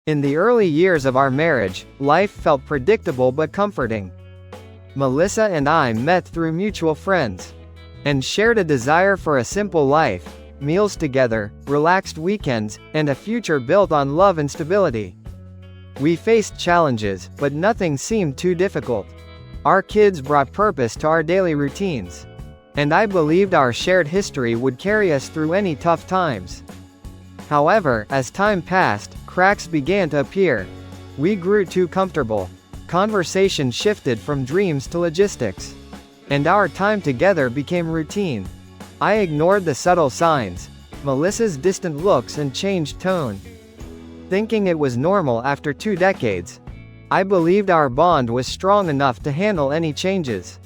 In the early years of our marriage, life felt predictable but comforting. Melissa and I met through mutual friends and shared a desire for a simple life, meals together, relaxed weekends, and a future built on love and stability. We faced challenges, but nothing seemed too difficult. Our kids brought purpose to our daily routines, and I believed our shared history would carry us through any tough times. However, as time passed, cracks began to appear. We grew too comfortable. Conversation shifted from dreams to logistics, and our time together became routine. I ignored the subtle signs, Melissa's distant looks and changed tone, thinking it was normal after 2 decades. I believed our bond was strong enough to handle any changes.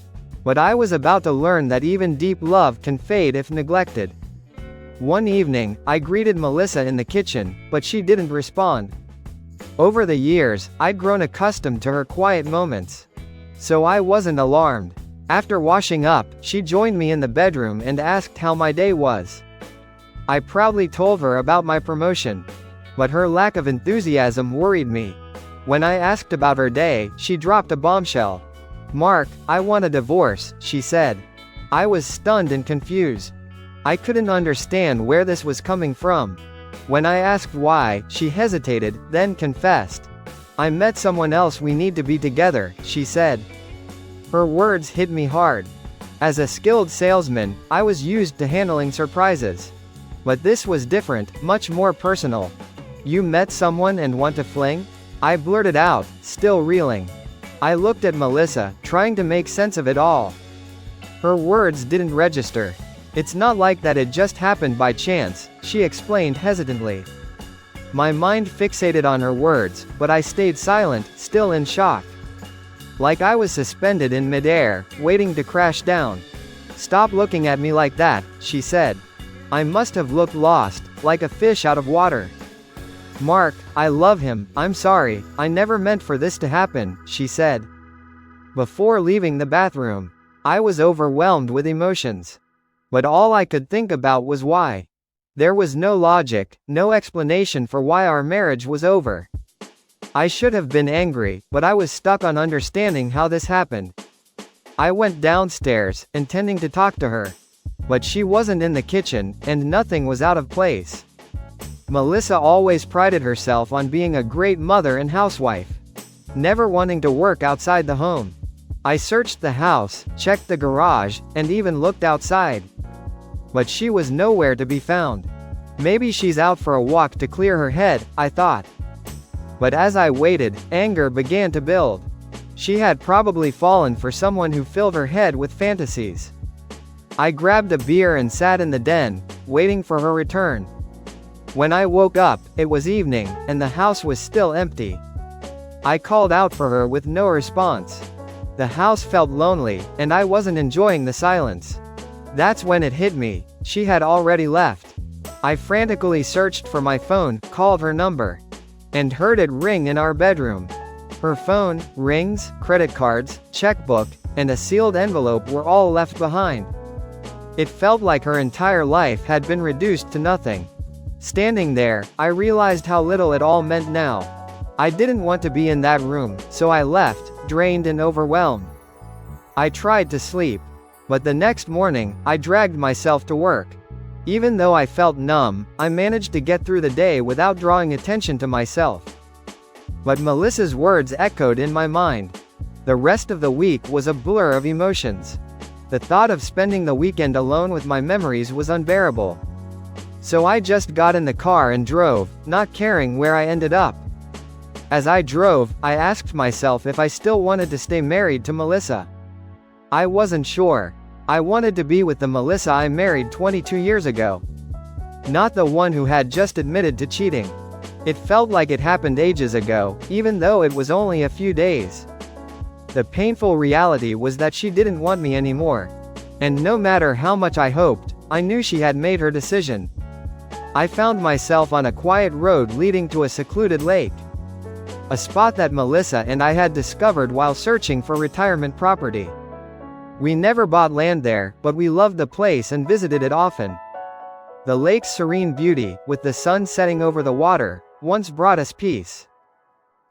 But I was about to learn that even deep love can fade if neglected. One evening, I greeted Melissa in the kitchen, but she didn't respond. Over the years, I'd grown accustomed to her quiet moments, so I wasn't alarmed. After washing up, she joined me in the bedroom and asked how my day was. I proudly told her about my promotion, but her lack of enthusiasm worried me. When I asked about her day, she dropped a bombshell. "Mark, I want a divorce," she said. I was stunned and confused. I couldn't understand where this was coming from. When I asked why, she hesitated, then confessed. "I met someone else, we need to be together," she said. Her words hit me hard. As a skilled salesman, I was used to handling surprises. But this was different, much more personal. "You met someone and want to fling?" I blurted out, still reeling. I looked at Melissa, trying to make sense of it all. Her words didn't register. "It's not like that, it just happened by chance," she explained hesitantly. My mind fixated on her words, but I stayed silent, still in shock. Like I was suspended in midair, waiting to crash down. "Stop looking at me like that," she said. I must have looked lost, like a fish out of water. "Mark, I love him, I'm sorry, I never meant for this to happen," she said. Before leaving the bathroom, I was overwhelmed with emotions. But all I could think about was why. There was no logic, no explanation for why our marriage was over. I should have been angry, but I was stuck on understanding how this happened. I went downstairs, intending to talk to her. But she wasn't in the kitchen, and nothing was out of place. Melissa always prided herself on being a great mother and housewife, never wanting to work outside the home. I searched the house, checked the garage, and even looked outside. But she was nowhere to be found. Maybe she's out for a walk to clear her head, I thought. But as I waited, anger began to build. She had probably fallen for someone who filled her head with fantasies. I grabbed a beer and sat in the den, waiting for her return. When I woke up, it was evening, and the house was still empty. I called out for her with no response. The house felt lonely, and I wasn't enjoying the silence. That's when it hit me, she had already left. I frantically searched for my phone, called her number, and heard it ring in our bedroom. Her phone, rings, credit cards, checkbook, and a sealed envelope were all left behind. It felt like her entire life had been reduced to nothing. Standing there, I realized how little it all meant now. I didn't want to be in that room, so I left, drained and overwhelmed. I tried to sleep. But the next morning, I dragged myself to work. Even though I felt numb, I managed to get through the day without drawing attention to myself. But Melissa's words echoed in my mind. The rest of the week was a blur of emotions. The thought of spending the weekend alone with my memories was unbearable. So I just got in the car and drove, not caring where I ended up. As I drove, I asked myself if I still wanted to stay married to Melissa. I wasn't sure. I wanted to be with the Melissa I married 22 years ago, not the one who had just admitted to cheating. It felt like it happened ages ago, even though it was only a few days. The painful reality was that she didn't want me anymore. And no matter how much I hoped, I knew she had made her decision. I found myself on a quiet road leading to a secluded lake, a spot that Melissa and I had discovered while searching for retirement property. We never bought land there, but we loved the place and visited it often. The lake's serene beauty, with the sun setting over the water, once brought us peace.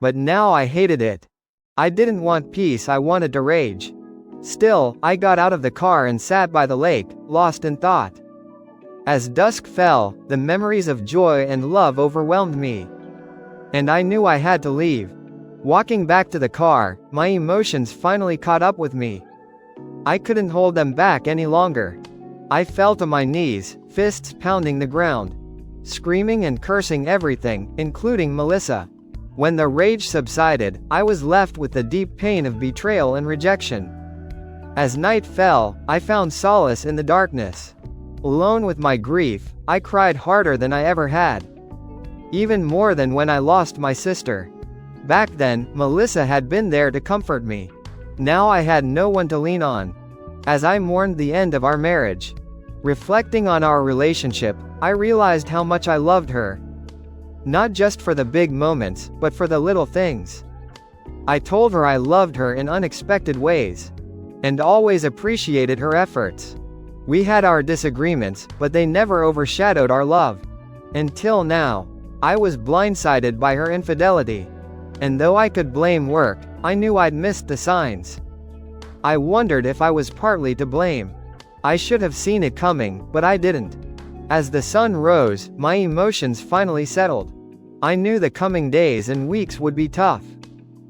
But now I hated it. I didn't want peace, I wanted to rage. Still, I got out of the car and sat by the lake, lost in thought. As dusk fell, the memories of joy and love overwhelmed me. And I knew I had to leave. Walking back to the car, my emotions finally caught up with me. I couldn't hold them back any longer. I fell to my knees, fists pounding the ground, screaming and cursing everything, including Melissa. When the rage subsided, I was left with the deep pain of betrayal and rejection. As night fell, I found solace in the darkness. Alone with my grief, I cried harder than I ever had. Even more than when I lost my sister. Back then, Melissa had been there to comfort me. Now I had no one to lean on. As I mourned the end of our marriage, reflecting on our relationship, I realized how much I loved her. Not just for the big moments, but for the little things. I told her I loved her in unexpected ways, and always appreciated her efforts. We had our disagreements, but they never overshadowed our love. Until now, I was blindsided by her infidelity. And though I could blame work, I knew I'd missed the signs. I wondered if I was partly to blame. I should have seen it coming, but I didn't. As the sun rose, my emotions finally settled. I knew the coming days and weeks would be tough.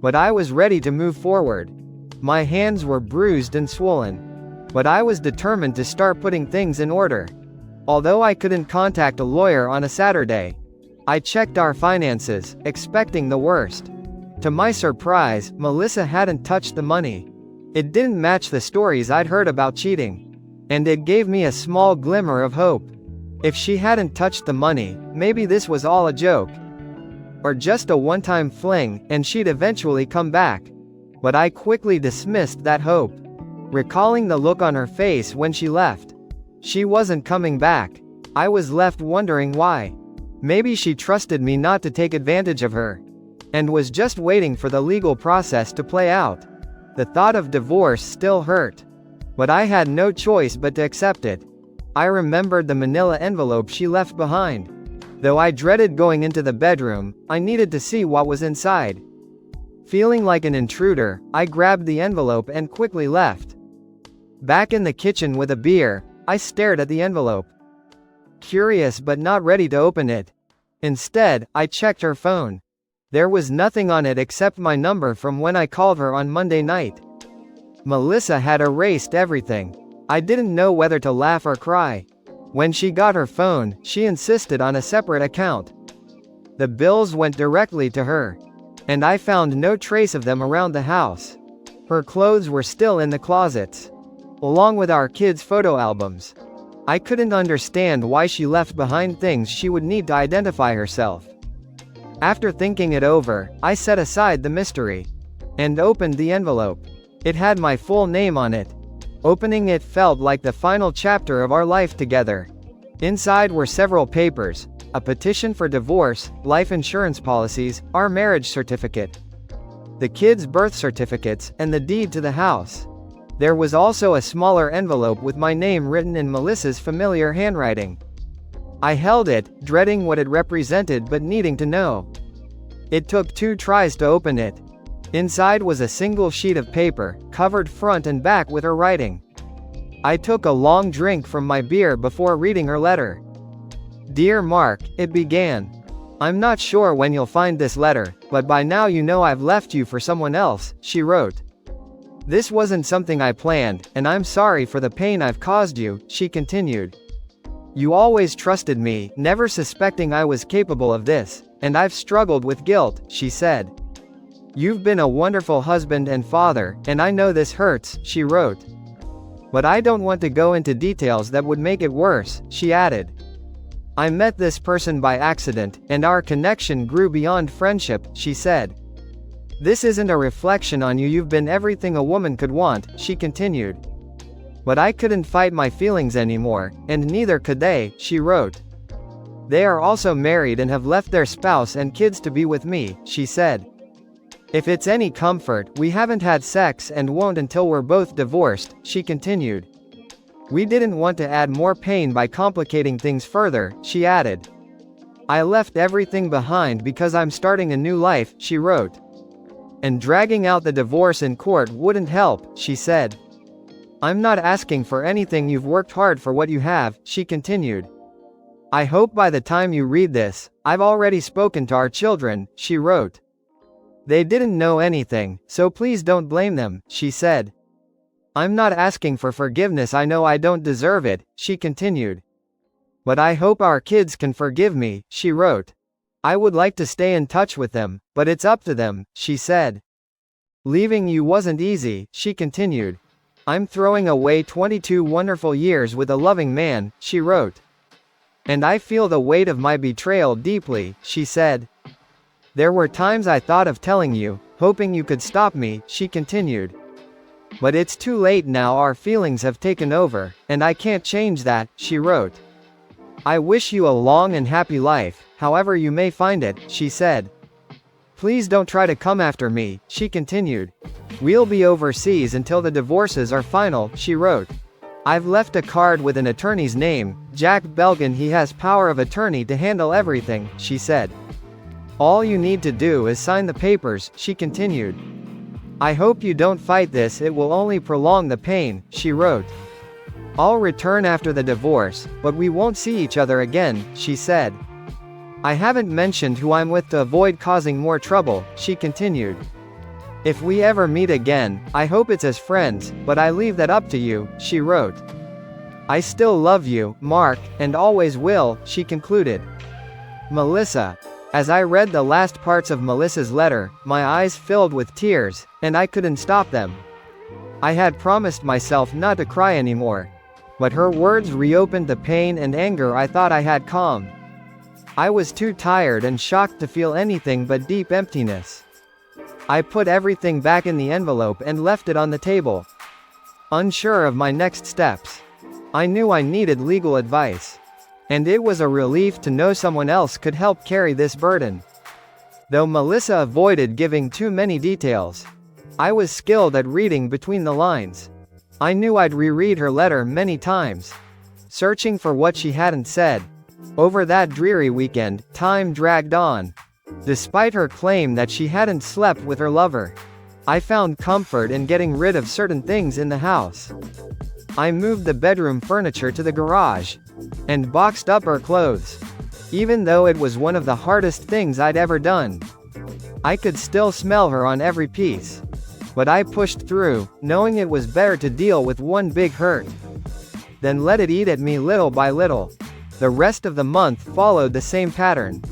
But I was ready to move forward. My hands were bruised and swollen. But I was determined to start putting things in order. Although I couldn't contact a lawyer on a Saturday, I checked our finances, expecting the worst. To my surprise, Melissa hadn't touched the money. It didn't match the stories I'd heard about cheating. And it gave me a small glimmer of hope. If she hadn't touched the money, maybe this was all a joke. Or just a one-time fling, and she'd eventually come back. But I quickly dismissed that hope, recalling the look on her face when she left. She wasn't coming back. I was left wondering why. Maybe she trusted me not to take advantage of her, and was just waiting for the legal process to play out. The thought of divorce still hurt. But I had no choice but to accept it. I remembered the manila envelope she left behind. Though I dreaded going into the bedroom, I needed to see what was inside. Feeling like an intruder, I grabbed the envelope and quickly left. Back in the kitchen with a beer, I stared at the envelope, curious but not ready to open it. Instead, I checked her phone. There was nothing on it except my number from when I called her on Monday night. Melissa had erased everything. I didn't know whether to laugh or cry. When she got her phone, she insisted on a separate account. The bills went directly to her, and I found no trace of them around the house. Her clothes were still in the closets, along with our kids' photo albums. I couldn't understand why she left behind things she would need to identify herself. After thinking it over, I set aside the mystery and opened the envelope. It had my full name on it. Opening it felt like the final chapter of our life together. Inside were several papers: a petition for divorce, life insurance policies, our marriage certificate, the kids' birth certificates, and the deed to the house. There was also a smaller envelope with my name written in Melissa's familiar handwriting. I held it, dreading what it represented but needing to know. It took 2 tries to open it. Inside was a single sheet of paper, covered front and back with her writing. I took a long drink from my beer before reading her letter. "Dear Mark," it began. "I'm not sure when you'll find this letter, but by now you know I've left you for someone else," she wrote. "This wasn't something I planned, and I'm sorry for the pain I've caused you," she continued. "You always trusted me, never suspecting I was capable of this, and I've struggled with guilt," she said. "You've been a wonderful husband and father, and I know this hurts," she wrote. "But I don't want to go into details that would make it worse," she added. "I met this person by accident, and our connection grew beyond friendship," she said. "This isn't a reflection on you, you've been everything a woman could want," she continued. "But I couldn't fight my feelings anymore, and neither could they," she wrote. "They are also married and have left their spouse and kids to be with me," she said. "If it's any comfort, we haven't had sex and won't until we're both divorced," she continued. "We didn't want to add more pain by complicating things further," she added. "I left everything behind because I'm starting a new life," she wrote. And dragging out the divorce in court wouldn't help, she said. I'm not asking for anything, you've worked hard for what you have, she continued. I hope by the time you read this, I've already spoken to our children, she wrote. They didn't know anything, so please don't blame them, she said. I'm not asking for forgiveness, I know I don't deserve it, she continued. But I hope our kids can forgive me, she wrote. I would like to stay in touch with them, but it's up to them, she said. Leaving you wasn't easy, she continued. I'm throwing away 22 wonderful years with a loving man, she wrote. And I feel the weight of my betrayal deeply, she said. There were times I thought of telling you, hoping you could stop me, she continued. But it's too late now, our feelings have taken over, and I can't change that, she wrote. I wish you a long and happy life, however you may find it, she said. Please don't try to come after me, she continued. We'll be overseas until the divorces are final, she wrote. I've left a card with an attorney's name, Jack Belgan. He has power of attorney to handle everything, she said. All you need to do is sign the papers, she continued. I hope you don't fight this, it will only prolong the pain, she wrote. I'll return after the divorce, but we won't see each other again, she said. I haven't mentioned who I'm with to avoid causing more trouble, she continued. If we ever meet again, I hope it's as friends, but I leave that up to you, she wrote. I still love you, Mark, and always will, she concluded. Melissa. As I read the last parts of Melissa's letter, my eyes filled with tears, and I couldn't stop them. I had promised myself not to cry anymore. But her words reopened the pain and anger I thought I had calmed. I was too tired and shocked to feel anything but deep emptiness. I put everything back in the envelope and left it on the table. Unsure of my next steps. I knew I needed legal advice. And it was a relief to know someone else could help carry this burden. Though Melissa avoided giving too many details, I was skilled at reading between the lines. I knew I'd reread her letter many times, searching for what she hadn't said. Over that dreary weekend, time dragged on. Despite her claim that she hadn't slept with her lover, I found comfort in getting rid of certain things in the house. I moved the bedroom furniture to the garage, and boxed up her clothes. Even though it was one of the hardest things I'd ever done, I could still smell her on every piece. But I pushed through, knowing it was better to deal with one big hurt than let it eat at me little by little. The rest of the month followed the same pattern.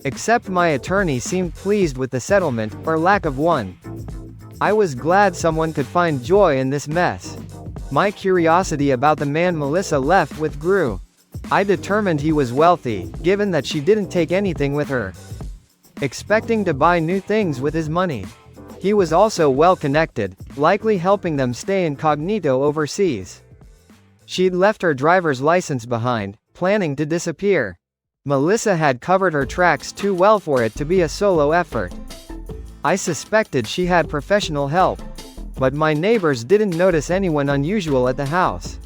Except my attorney seemed pleased with the settlement, or lack of one. I was glad someone could find joy in this mess. My curiosity about the man Melissa left with grew. I determined he was wealthy, given that she didn't take anything with her, expecting to buy new things with his money. He was also well connected, likely helping them stay incognito overseas. She'd left her driver's license behind, planning to disappear. Melissa had covered her tracks too well for it to be a solo effort. I suspected she had professional help, but my neighbors didn't notice anyone unusual at the house.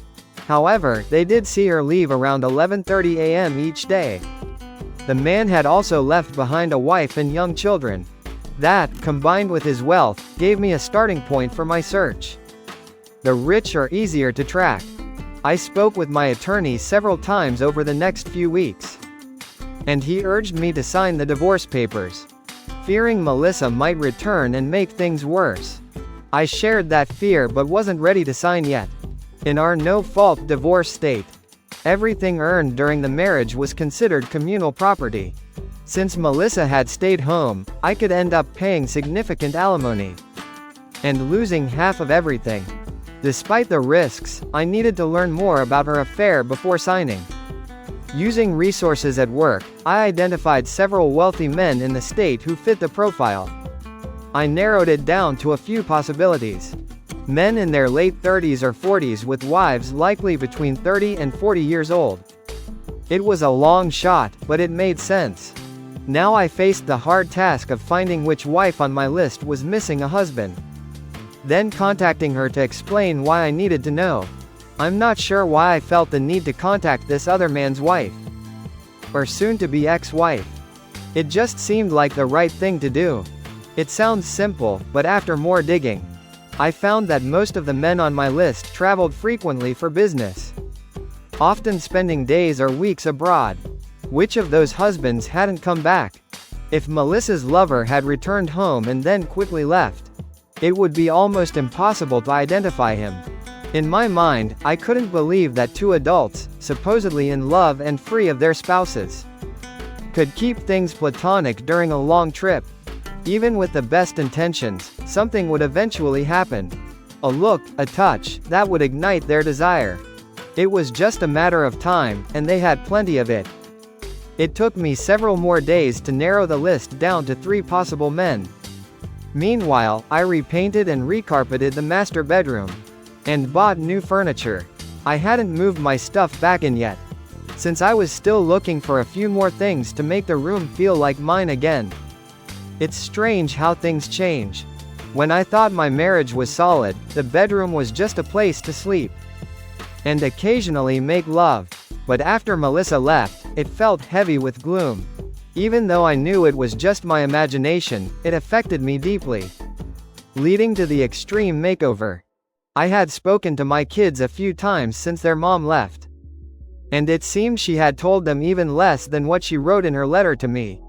However, they did see her leave around 11:30 a.m. each day. The man had also left behind a wife and young children. That, combined with his wealth, gave me a starting point for my search. The rich are easier to track. I spoke with my attorney several times over the next few weeks, and he urged me to sign the divorce papers, fearing Melissa might return and make things worse. I shared that fear but wasn't ready to sign yet. In our no-fault divorce state, everything earned during the marriage was considered communal property. Since Melissa had stayed home, I could end up paying significant alimony and losing half of everything. Despite the risks, I needed to learn more about her affair before signing. Using resources at work, I identified several wealthy men in the state who fit the profile. I narrowed it down to a few possibilities. Men in their late 30s or 40s with wives likely between 30 and 40 years old. It was a long shot, but it made sense. Now I faced the hard task of finding which wife on my list was missing a husband, then contacting her to explain why I needed to know. I'm not sure why I felt the need to contact this other man's wife, or soon-to-be ex-wife. It just seemed like the right thing to do. It sounds simple, but after more digging, I found that most of the men on my list traveled frequently for business, often spending days or weeks abroad. Which of those husbands hadn't come back? If Melissa's lover had returned home and then quickly left, it would be almost impossible to identify him. In my mind, I couldn't believe that two adults, supposedly in love and free of their spouses, could keep things platonic during a long trip. Even with the best intentions, something would eventually happen. A look, a touch, that would ignite their desire. It was just a matter of time, and they had plenty of it. It took me several more days to narrow the list down to 3 possible men. Meanwhile, I repainted and recarpeted the master bedroom, and bought new furniture. I hadn't moved my stuff back in yet, since I was still looking for a few more things to make the room feel like mine again. It's strange how things change. When I thought my marriage was solid, the bedroom was just a place to sleep and occasionally make love. But after Melissa left, it felt heavy with gloom. Even though I knew it was just my imagination, it affected me deeply, leading to the extreme makeover. I had spoken to my kids a few times since their mom left, and it seemed she had told them even less than what she wrote in her letter to me.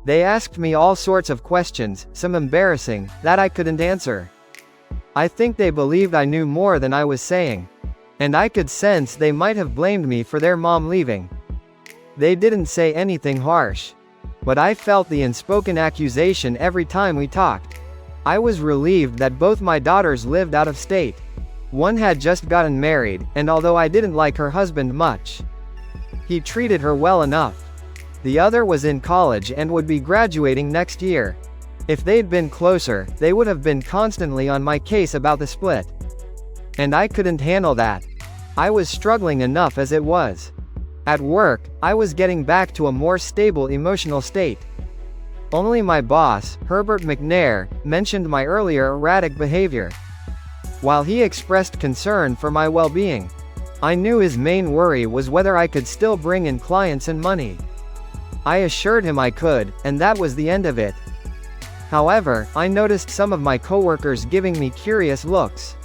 They asked me all sorts of questions, some embarrassing, that I couldn't answer. I think they believed I knew more than I was saying, and I could sense they might have blamed me for their mom leaving. They didn't say anything harsh, but I felt the unspoken accusation every time we talked. I was relieved that both my daughters lived out of state. One had just gotten married, and although I didn't like her husband much, he treated her well enough. The other was in college and would be graduating next year. If they'd been closer, they would have been constantly on my case about the split, and I couldn't handle that. I was struggling enough as it was. At work, I was getting back to a more stable emotional state. Only my boss, Herbert McNair, mentioned my earlier erratic behavior. While he expressed concern for my well-being, I knew his main worry was whether I could still bring in clients and money. I assured him I could, and that was the end of it. However, I noticed some of my coworkers giving me curious looks.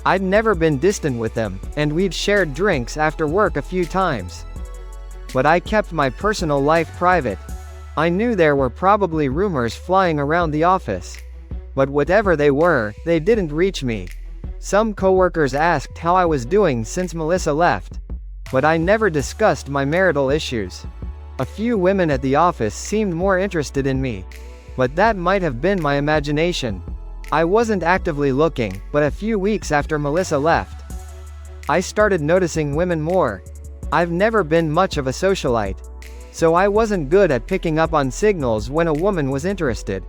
I'd never been distant with them, and we'd shared drinks after work a few times. But I kept my personal life private. I knew there were probably rumors flying around the office, but whatever they were, they didn't reach me. Some coworkers asked how I was doing since Melissa left, but I never discussed my marital issues. A few women at the office seemed more interested in me, but that might have been my imagination. I wasn't actively looking, but a few weeks after Melissa left, I started noticing women more. I've never been much of a socialite, so I wasn't good at picking up on signals when a woman was interested.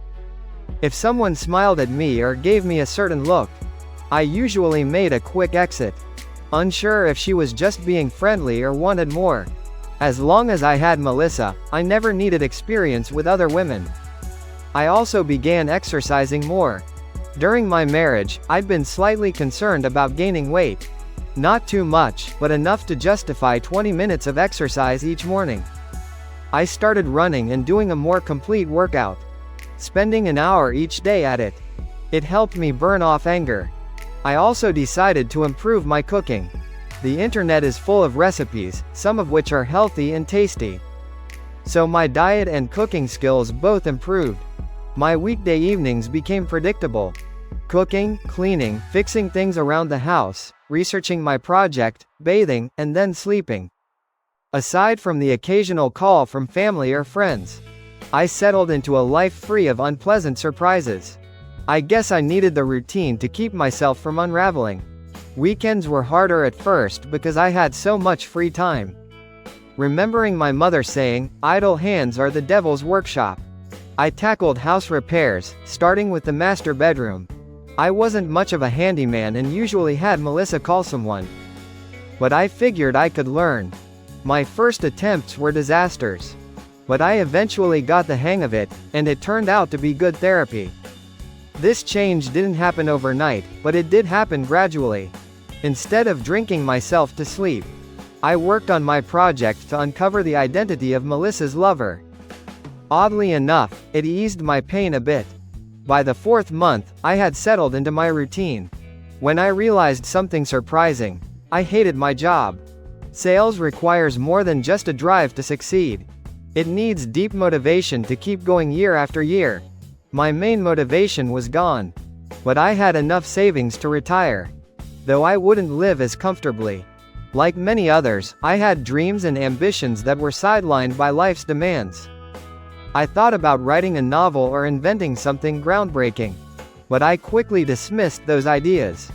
If someone smiled at me or gave me a certain look, I usually made a quick exit, unsure if she was just being friendly or wanted more. As long as I had Melissa, I never needed experience with other women. I also began exercising more. During my marriage, I'd been slightly concerned about gaining weight. Not too much, but enough to justify 20 minutes of exercise each morning. I started running and doing a more complete workout, spending an hour each day at it. It helped me burn off anger. I also decided to improve my cooking. The internet is full of recipes, some of which are healthy and tasty. So my diet and cooking skills both improved. My weekday evenings became predictable. Cooking, cleaning, fixing things around the house, researching my project, bathing, and then sleeping. Aside from the occasional call from family or friends, I settled into a life free of unpleasant surprises. I guess I needed the routine to keep myself from unraveling. Weekends were harder at first because I had so much free time. Remembering my mother saying, "Idle hands are the devil's workshop," I tackled house repairs, starting with the master bedroom. I wasn't much of a handyman and usually had Melissa call someone, but I figured I could learn. My first attempts were disasters, but I eventually got the hang of it, and it turned out to be good therapy. This change didn't happen overnight, but it did happen gradually. Instead of drinking myself to sleep, I worked on my project to uncover the identity of Melissa's lover. Oddly enough, it eased my pain a bit. By the 4th month, I had settled into my routine. When I realized something surprising, I hated my job. Sales requires more than just a drive to succeed. It needs deep motivation to keep going year after year. My main motivation was gone. But I had enough savings to retire. Though I wouldn't live as comfortably. Like many others, I had dreams and ambitions that were sidelined by life's demands. I thought about writing a novel or inventing something groundbreaking. But I quickly dismissed those ideas.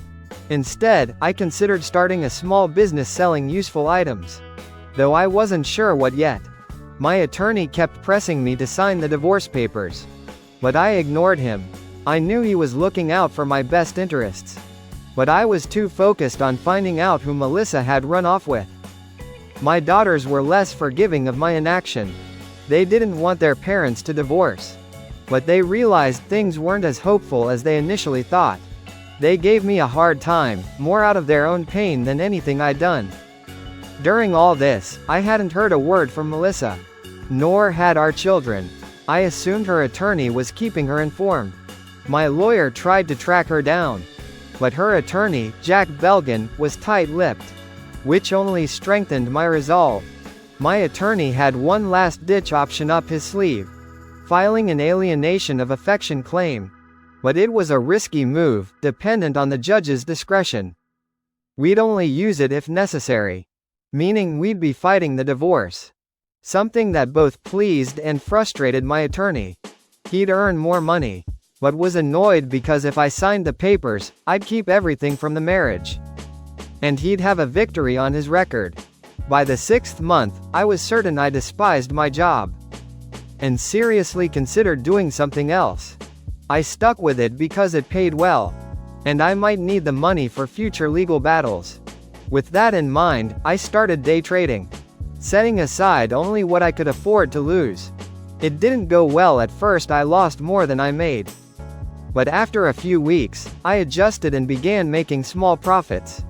Instead, I considered starting a small business selling useful items. Though I wasn't sure what yet. My attorney kept pressing me to sign the divorce papers. But I ignored him. I knew he was looking out for my best interests. But I was too focused on finding out who Melissa had run off with. My daughters were less forgiving of my inaction. They didn't want their parents to divorce. But they realized things weren't as hopeful as they initially thought. They gave me a hard time, more out of their own pain than anything I'd done. During all this, I hadn't heard a word from Melissa. Nor had our children. I assumed her attorney was keeping her informed. My lawyer tried to track her down. But her attorney, Jack Belgin, was tight-lipped. Which only strengthened my resolve. My attorney had one last-ditch option up his sleeve. Filing an alienation of affection claim. But it was a risky move, dependent on the judge's discretion. We'd only use it if necessary. Meaning we'd be fighting the divorce. Something that both pleased and frustrated my attorney. He'd earn more money. But was annoyed because if I signed the papers, I'd keep everything from the marriage. And he'd have a victory on his record. By the 6th month, I was certain I despised my job. And seriously considered doing something else. I stuck with it because it paid well. And I might need the money for future legal battles. With that in mind, I started day trading. Setting aside only what I could afford to lose. It didn't go well at first. I lost more than I made. But after a few weeks, I adjusted and began making small profits.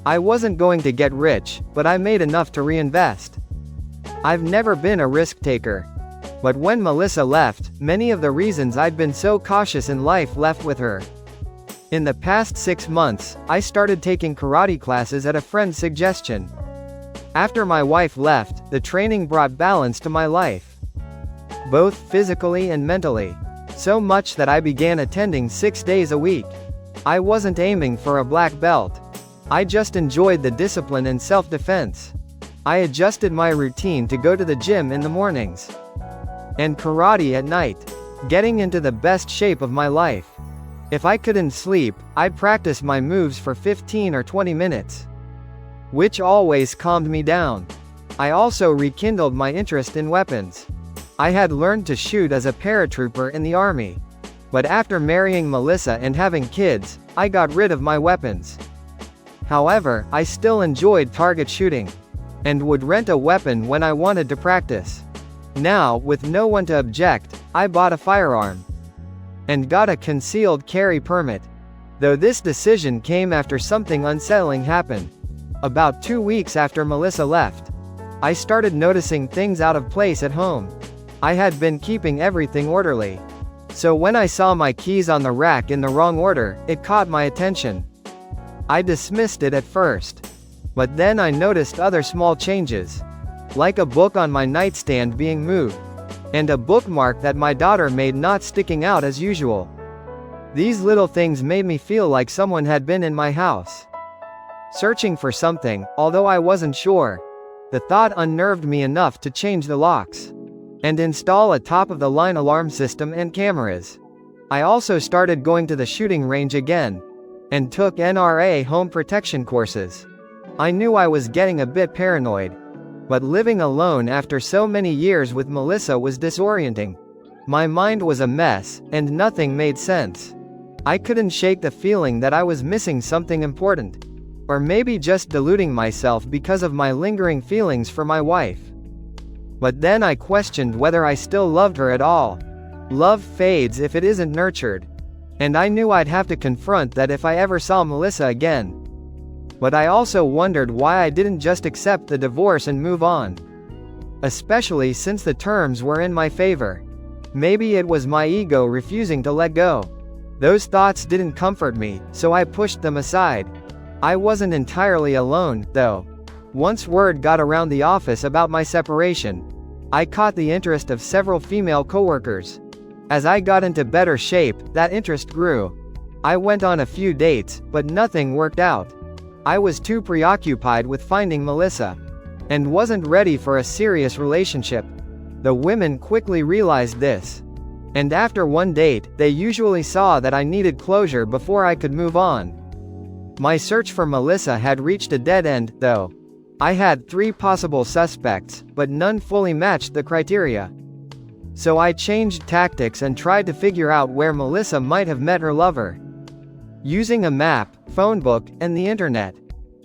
I wasn't going to get rich, but I made enough to reinvest. I've never been a risk taker. But when Melissa left, many of the reasons I'd been so cautious in life left with her. In the past 6 months, I started taking karate classes at a friend's suggestion. After my wife left, the training brought balance to my life. Both physically and mentally. So much that I began attending 6 days a week. I wasn't aiming for a black belt. I just enjoyed the discipline and self-defense. I adjusted my routine to go to the gym in the mornings. And karate at night. Getting into the best shape of my life. If I couldn't sleep, I'd practice my moves for 15 or 20 minutes. Which always calmed me down. I also rekindled my interest in weapons. I had learned to shoot as a paratrooper in the army. But after marrying Melissa and having kids, I got rid of my weapons. However, I still enjoyed target shooting. And would rent a weapon when I wanted to practice. Now, with no one to object, I bought a firearm. And got a concealed carry permit. Though this decision came after something unsettling happened. About 2 weeks after Melissa left. I started noticing things out of place at home. I had been keeping everything orderly. So when I saw my keys on the rack in the wrong order, it caught my attention. I dismissed it at first. But then I noticed other small changes. Like a book on my nightstand being moved. And a bookmark that my daughter made not sticking out as usual. These little things made me feel like someone had been in my house. Searching for something, although I wasn't sure. The thought unnerved me enough to change the locks. And install a top-of-the-line alarm system and cameras. I also started going to the shooting range again. And took NRA home protection courses. I knew I was getting a bit paranoid. But living alone after so many years with Melissa was disorienting. My mind was a mess, and nothing made sense. I couldn't shake the feeling that I was missing something important. Or maybe just deluding myself because of my lingering feelings for my wife. But then I questioned whether I still loved her at all. Love fades if it isn't nurtured. And I knew I'd have to confront that if I ever saw Melissa again. But I also wondered why I didn't just accept the divorce and move on. Especially since the terms were in my favor. Maybe it was my ego refusing to let go. Those thoughts didn't comfort me, so I pushed them aside. I wasn't entirely alone, though. Once word got around the office about my separation, I caught the interest of several female coworkers. As I got into better shape, that interest grew. I went on a few dates, but nothing worked out. I was too preoccupied with finding Melissa, and wasn't ready for a serious relationship. The women quickly realized this. And after one date, they usually saw that I needed closure before I could move on. My search for Melissa had reached a dead end, though. I had 3 possible suspects, but none fully matched the criteria. So I changed tactics and tried to figure out where Melissa might have met her lover. Using a map, phone book, and the internet,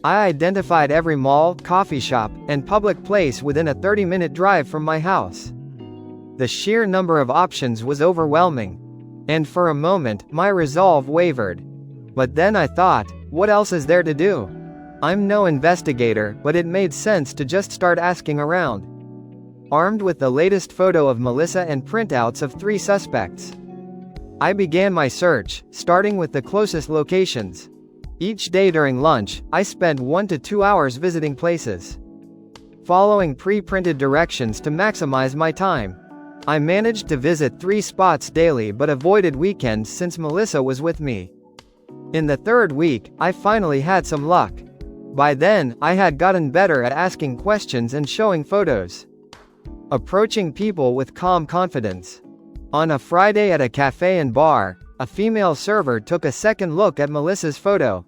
I identified every mall, coffee shop, and public place within a 30-minute drive from my house. The sheer number of options was overwhelming, and for a moment, my resolve wavered. But then I thought, what else is there to do? I'm no investigator, but it made sense to just start asking around. Armed with the latest photo of Melissa and printouts of 3 suspects, I began my search, starting with the closest locations. Each day during lunch, I spent 1 to 2 hours visiting places, following pre-printed directions to maximize my time. I managed to visit 3 spots daily but avoided weekends since Melissa was with me. In the 3rd week, I finally had some luck. By then, I had gotten better at asking questions and showing photos, approaching people with calm confidence. On a Friday at a cafe and bar, a female server took a second look at Melissa's photo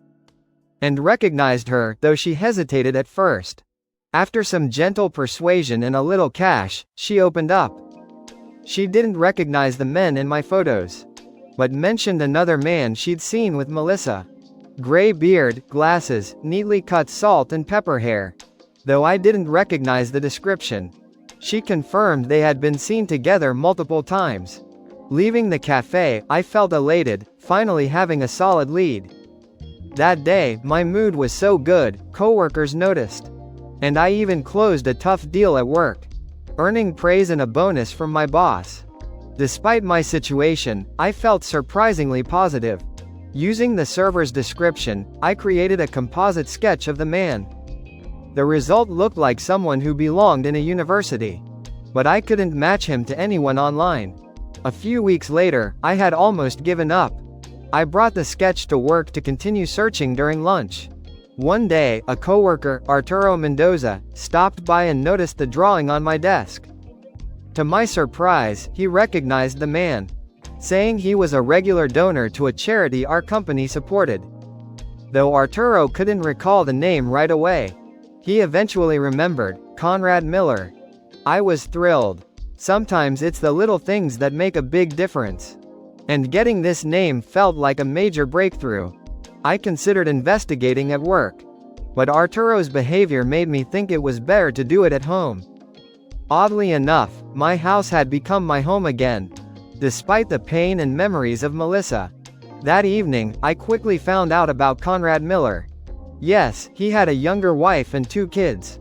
and recognized her, though she hesitated at first. After some gentle persuasion and a little cash, she opened up. She didn't recognize the men in my photos, but mentioned another man she'd seen with Melissa. Gray beard, glasses, neatly cut salt and pepper hair. Though I didn't recognize the description, she confirmed they had been seen together multiple times. Leaving the cafe, I felt elated, finally having a solid lead. That day, my mood was so good, coworkers noticed. And I even closed a tough deal at work, earning praise and a bonus from my boss. Despite my situation, I felt surprisingly positive. Using the server's description, I created a composite sketch of the man. The result looked like someone who belonged in a university, but I couldn't match him to anyone online. A few weeks later, I had almost given up. I brought the sketch to work to continue searching during lunch. One day, a coworker, Arturo Mendoza, stopped by and noticed the drawing on my desk. To my surprise, he recognized the man, saying he was a regular donor to a charity our company supported. Though Arturo couldn't recall the name right away, he eventually remembered, Conrad Miller. I was thrilled. Sometimes it's the little things that make a big difference. And getting this name felt like a major breakthrough. I considered investigating at work, but Arturo's behavior made me think it was better to do it at home. Oddly enough, my house had become my home again, despite the pain and memories of Melissa. That evening, I quickly found out about Conrad Miller. Yes, he had a younger wife and 2 kids.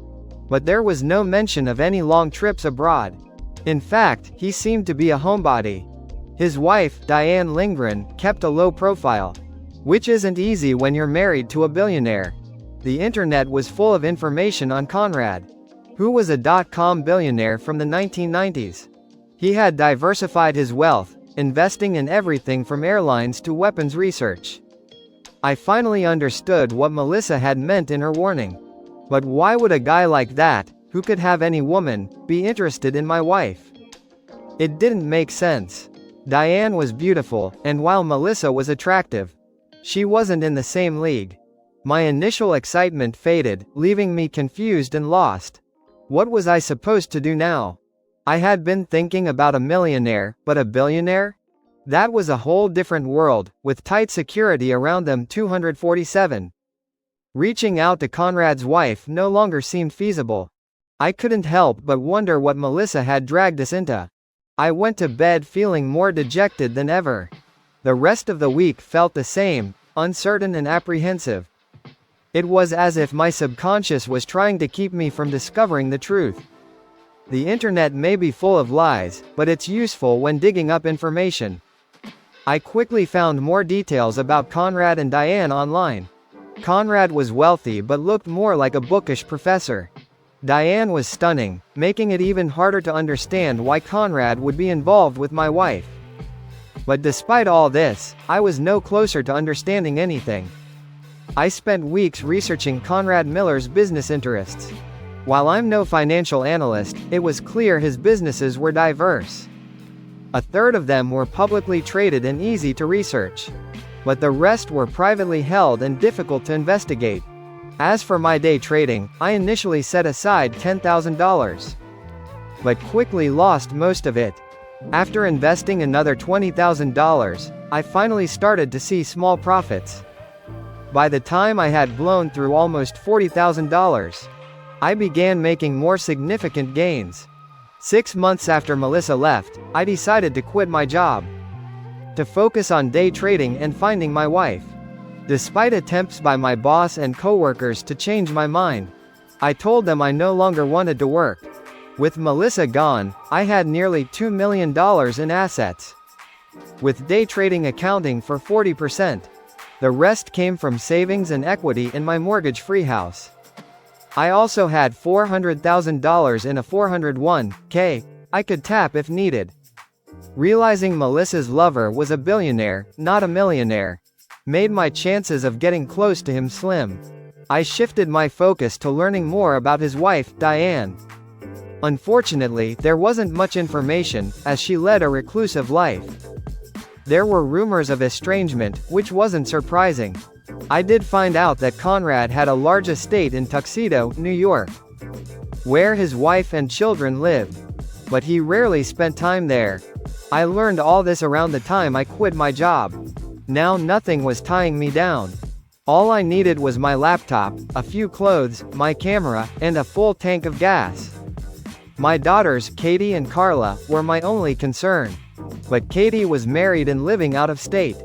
But there was no mention of any long trips abroad. In fact, he seemed to be a homebody. His wife, Diane Lindgren, kept a low profile, which isn't easy when you're married to a billionaire. The internet was full of information on Conrad, who was a dot-com billionaire from the 1990s. He had diversified his wealth, investing in everything from airlines to weapons research. I finally understood what Melissa had meant in her warning. But why would a guy like that, who could have any woman, be interested in my wife? It didn't make sense. Diane was beautiful, and while Melissa was attractive, she wasn't in the same league. My initial excitement faded, leaving me confused and lost. What was I supposed to do now? I had been thinking about a millionaire, but a billionaire? That was a whole different world, with tight security around them 247. Reaching out to Conrad's wife no longer seemed feasible. I couldn't help but wonder what Melissa had dragged us into. I went to bed feeling more dejected than ever. The rest of the week felt the same, uncertain and apprehensive. It was as if my subconscious was trying to keep me from discovering the truth. The internet may be full of lies, but it's useful when digging up information. I quickly found more details about Conrad and Diane online. Conrad was wealthy but looked more like a bookish professor. Diane was stunning, making it even harder to understand why Conrad would be involved with my wife. But despite all this, I was no closer to understanding anything. I spent weeks researching Conrad Miller's business interests. While I'm no financial analyst, it was clear his businesses were diverse. A third of them were publicly traded and easy to research. But the rest were privately held and difficult to investigate. As for my day trading, I initially set aside $10,000. But quickly lost most of it. After investing another $20,000, I finally started to see small profits. By the time I had blown through almost $40,000, I began making more significant gains. 6 months after Melissa left, I decided to quit my job to focus on day trading and finding my wife. Despite attempts by my boss and coworkers to change my mind, I told them I no longer wanted to work. With Melissa gone, I had nearly $2 million in assets, with day trading accounting for 40%. The rest came from savings and equity in my mortgage-free house. I also had $400,000 in a 401k I could tap if needed. Realizing Melissa's lover was a billionaire, not a millionaire, made my chances of getting close to him slim. I shifted my focus to learning more about his wife, Diane. Unfortunately, there wasn't much information, as she led a reclusive life. There were rumors of estrangement, which wasn't surprising. I did find out that Conrad had a large estate in Tuxedo, New York, where his wife and children lived. But he rarely spent time there. I learned all this around the time I quit my job. Now nothing was tying me down. All I needed was my laptop, a few clothes, my camera, and a full tank of gas. My daughters, Katie and Carla, were my only concern. But Katie was married and living out of state.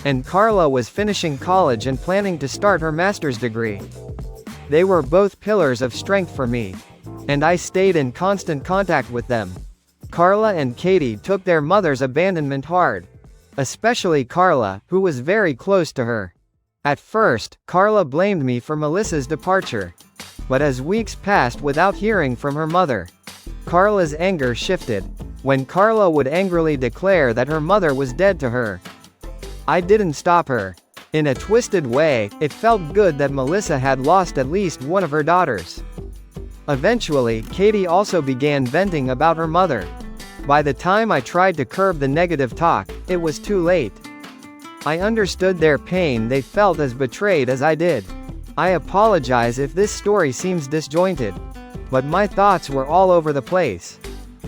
And Carla was finishing college and planning to start her master's degree. They were both pillars of strength for me. And I stayed in constant contact with them. Carla and Katie took their mother's abandonment hard. Especially Carla, who was very close to her. At first, Carla blamed me for Melissa's departure. But as weeks passed without hearing from her mother, Carla's anger shifted. When Carla would angrily declare that her mother was dead to her, I didn't stop her. In a twisted way, it felt good that Melissa had lost at least one of her daughters. Eventually, Katie also began venting about her mother. By the time I tried to curb the negative talk, it was too late. I understood their pain. They felt as betrayed as I did. I apologize if this story seems disjointed, but my thoughts were all over the place.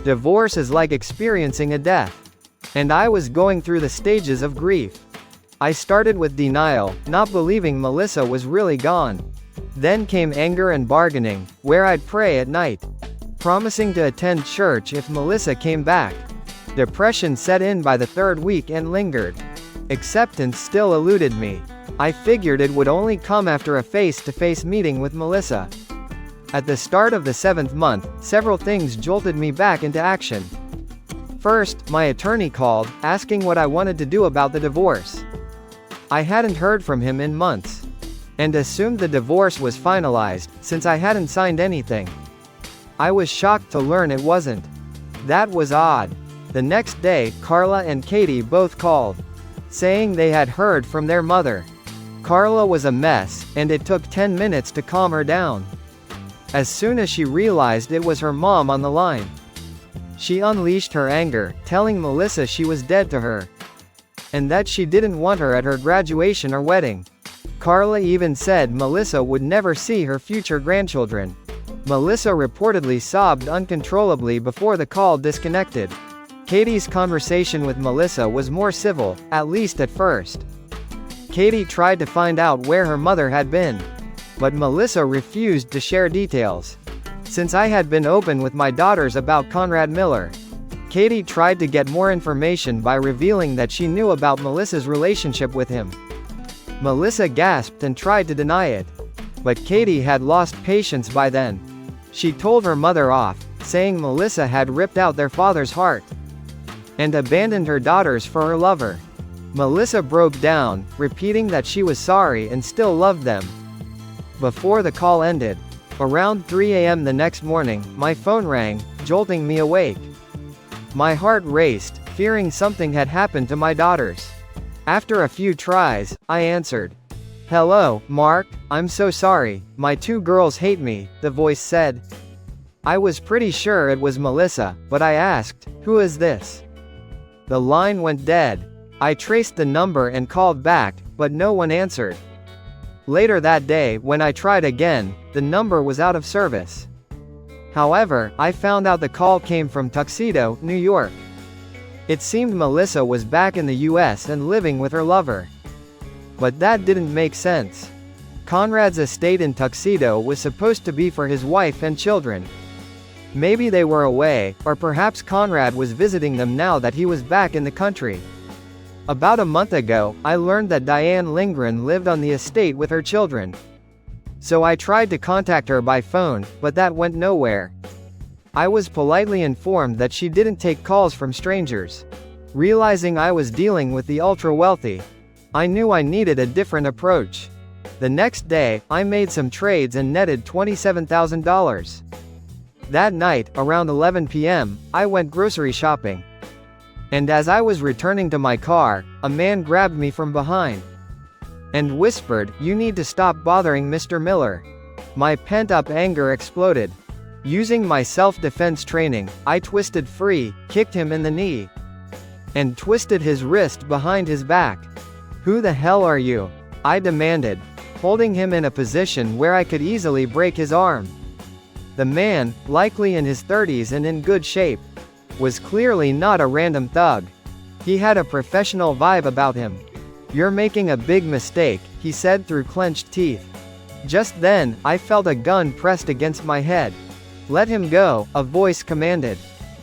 Divorce is like experiencing a death, and I was going through the stages of grief. I started with denial, not believing Melissa was really gone. Then came anger and bargaining, where I'd pray at night, promising to attend church if Melissa came back. Depression set in by the third week and lingered. Acceptance still eluded me. I figured it would only come after a face-to-face meeting with Melissa. At the start of the 7th month, several things jolted me back into action. First, my attorney called, asking what I wanted to do about the divorce. I hadn't heard from him in months, and assumed the divorce was finalized, since I hadn't signed anything. I was shocked to learn it wasn't. That was odd. The next day, Carla and Katie both called, saying they had heard from their mother. Carla was a mess, and it took 10 minutes to calm her down. As soon as she realized it was her mom on the line, she unleashed her anger, telling Melissa she was dead to her, and that she didn't want her at her graduation or wedding. Carla even said Melissa would never see her future grandchildren. Melissa reportedly sobbed uncontrollably before the call disconnected. Katie's conversation with Melissa was more civil, at least at first. Katie tried to find out where her mother had been, but Melissa refused to share details. Since I had been open with my daughters about Conrad Miller, Katie tried to get more information by revealing that she knew about Melissa's relationship with him. Melissa gasped and tried to deny it, but Katie had lost patience by then. She told her mother off, saying Melissa had ripped out their father's heart and abandoned her daughters for her lover. Melissa broke down, repeating that she was sorry and still loved them. Before the call ended, around 3 a.m. the next morning, my phone rang, jolting me awake. My heart raced, fearing something had happened to my daughters. After a few tries, I answered. "Hello, Mark, I'm so sorry, my 2 girls hate me," the voice said. I was pretty sure it was Melissa, but I asked, "Who is this?" The line went dead. I traced the number and called back, but no one answered. Later that day, when I tried again, the number was out of service. However, I found out the call came from Tuxedo, New York. It seemed Melissa was back in the US and living with her lover. But that didn't make sense. Conrad's estate in Tuxedo was supposed to be for his wife and children. Maybe they were away, or perhaps Conrad was visiting them now that he was back in the country. About a month ago, I learned that Diane Lindgren lived on the estate with her children. So I tried to contact her by phone, but that went nowhere. I was politely informed that she didn't take calls from strangers. Realizing I was dealing with the ultra-wealthy, I knew I needed a different approach. The next day, I made some trades and netted $27,000. That night, around 11 p.m., I went grocery shopping. And as I was returning to my car, a man grabbed me from behind and whispered, "You need to stop bothering Mr. Miller." My pent-up anger exploded. Using my self-defense training, I twisted free, kicked him in the knee, and twisted his wrist behind his back. "Who the hell are you?" I demanded, holding him in a position where I could easily break his arm. The man, likely in his 30s and in good shape, was clearly not a random thug. He had a professional vibe about him. "You're making a big mistake," he said through clenched teeth. Just then, I felt a gun pressed against my head. "Let him go," a voice commanded.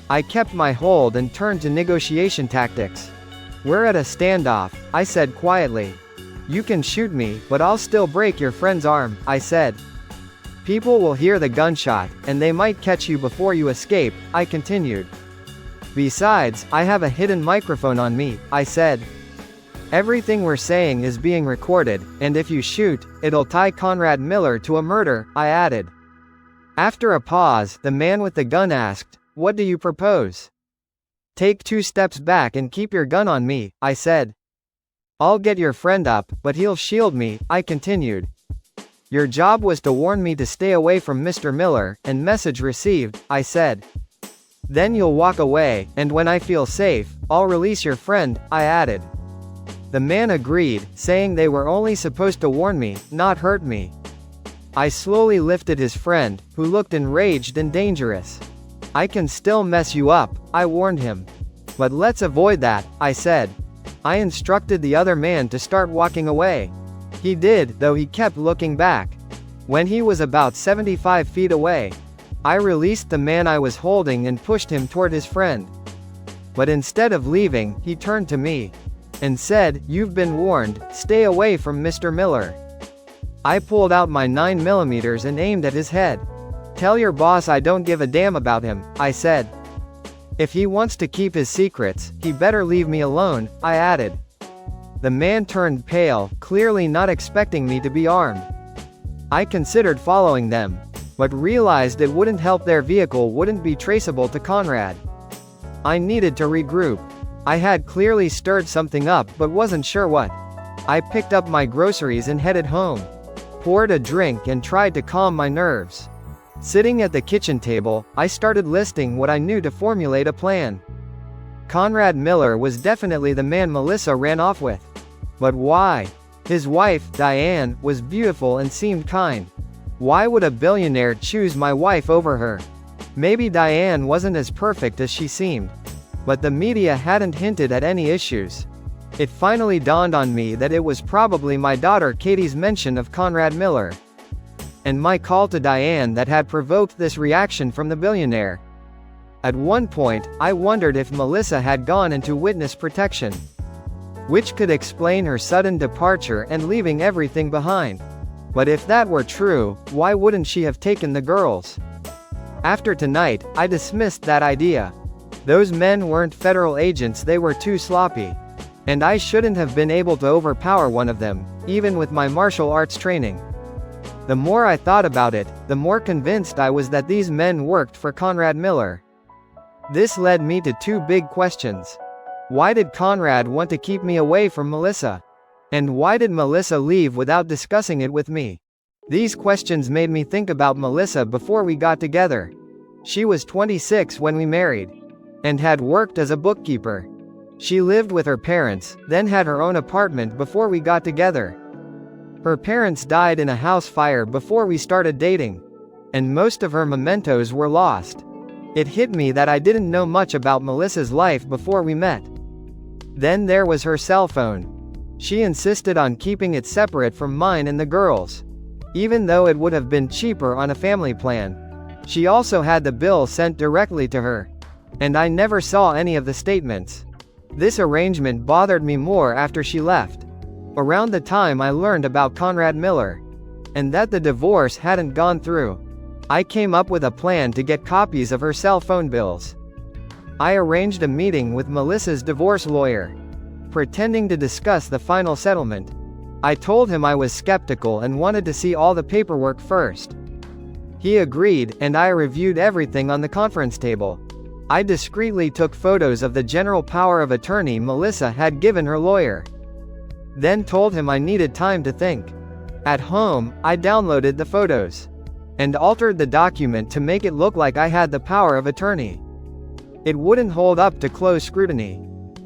I kept my hold and turned to negotiation tactics. "We're at a standoff," I said quietly. "You can shoot me, but I'll still break your friend's arm," I said. "People will hear the gunshot, and they might catch you before you escape," I continued. "Besides, I have a hidden microphone on me," I said. "Everything we're saying is being recorded, and if you shoot, it'll tie Conrad Miller to a murder," I added. After a pause, the man with the gun asked, "What do you propose?" "Take 2 steps back and keep your gun on me," I said. "I'll get your friend up, but he'll shield me," I continued. "Your job was to warn me to stay away from Mr. Miller, and message received," I said. "Then you'll walk away, and when I feel safe, I'll release your friend," I added. The man agreed, saying they were only supposed to warn me, not hurt me. I slowly lifted his friend, who looked enraged and dangerous. "I can still mess you up," I warned him. "But let's avoid that," I said. I instructed the other man to start walking away. He did, though he kept looking back. When he was about 75 feet away, I released the man I was holding and pushed him toward his friend. But instead of leaving, he turned to me and said, "You've been warned, stay away from Mr. Miller." I pulled out my 9mm and aimed at his head. "Tell your boss I don't give a damn about him," I said. "If he wants to keep his secrets, he better leave me alone," I added. The man turned pale, clearly not expecting me to be armed. I considered following them, but realized it wouldn't help. Their vehicle wouldn't be traceable to Conrad. I needed to regroup. I had clearly stirred something up but wasn't sure what. I picked up my groceries and headed home, poured a drink and tried to calm my nerves. Sitting at the kitchen table, I started listing what I knew to formulate a plan. Conrad Miller was definitely the man Melissa ran off with. But why? His wife, Diane, was beautiful and seemed kind. Why would a billionaire choose my wife over her? Maybe Diane wasn't as perfect as she seemed. But the media hadn't hinted at any issues. It finally dawned on me that it was probably my daughter Katie's mention of Conrad Miller and my call to Diane that had provoked this reaction from the billionaire. At one point, I wondered if Melissa had gone into witness protection, which could explain her sudden departure and leaving everything behind. But if that were true, why wouldn't she have taken the girls? After tonight, I dismissed that idea. Those men weren't federal agents, they were too sloppy. And I shouldn't have been able to overpower one of them, even with my martial arts training. The more I thought about it, the more convinced I was that these men worked for Conrad Miller. This led me to two big questions. Why did Conrad want to keep me away from Melissa? And why did Melissa leave without discussing it with me? These questions made me think about Melissa before we got together. She was 26 when we married, and had worked as a bookkeeper. She lived with her parents, then had her own apartment before we got together. Her parents died in a house fire before we started dating, and most of her mementos were lost. It hit me that I didn't know much about Melissa's life before we met. Then there was her cell phone. She insisted on keeping it separate from mine and the girls, even though it would have been cheaper on a family plan. She also had the bill sent directly to her, and I never saw any of the statements. This arrangement bothered me more after she left, around the time I learned about Conrad Miller, and that the divorce hadn't gone through. I came up with a plan to get copies of her cell phone bills. I arranged a meeting with Melissa's divorce lawyer, pretending to discuss the final settlement. I told him I was skeptical and wanted to see all the paperwork first. He agreed, and I reviewed everything on the conference table. I discreetly took photos of the general power of attorney Melissa had given her lawyer, then told him I needed time to think. At home, I downloaded the photos and altered the document to make it look like I had the power of attorney. It wouldn't hold up to close scrutiny,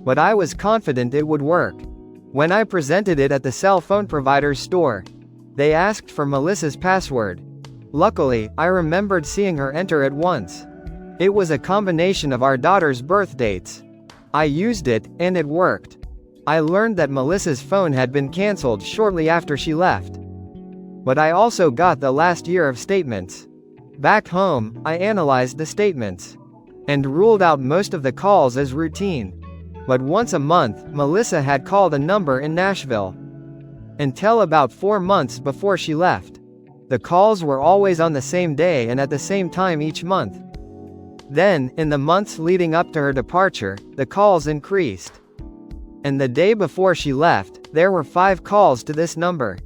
but I was confident it would work. When I presented it at the cell phone provider's store, they asked for Melissa's password. Luckily, I remembered seeing her enter it once. It was a combination of our daughter's birth dates. I used it, and it worked. I learned that Melissa's phone had been canceled shortly after she left. But I also got the last year of statements. Back home, I analyzed the statements and ruled out most of the calls as routine. But once a month, Melissa had called a number in Nashville. Until about 4 months before she left. The calls were always on the same day and at the same time each month. Then, in the months leading up to her departure, the calls increased. And the day before she left, there were 5 calls to this number.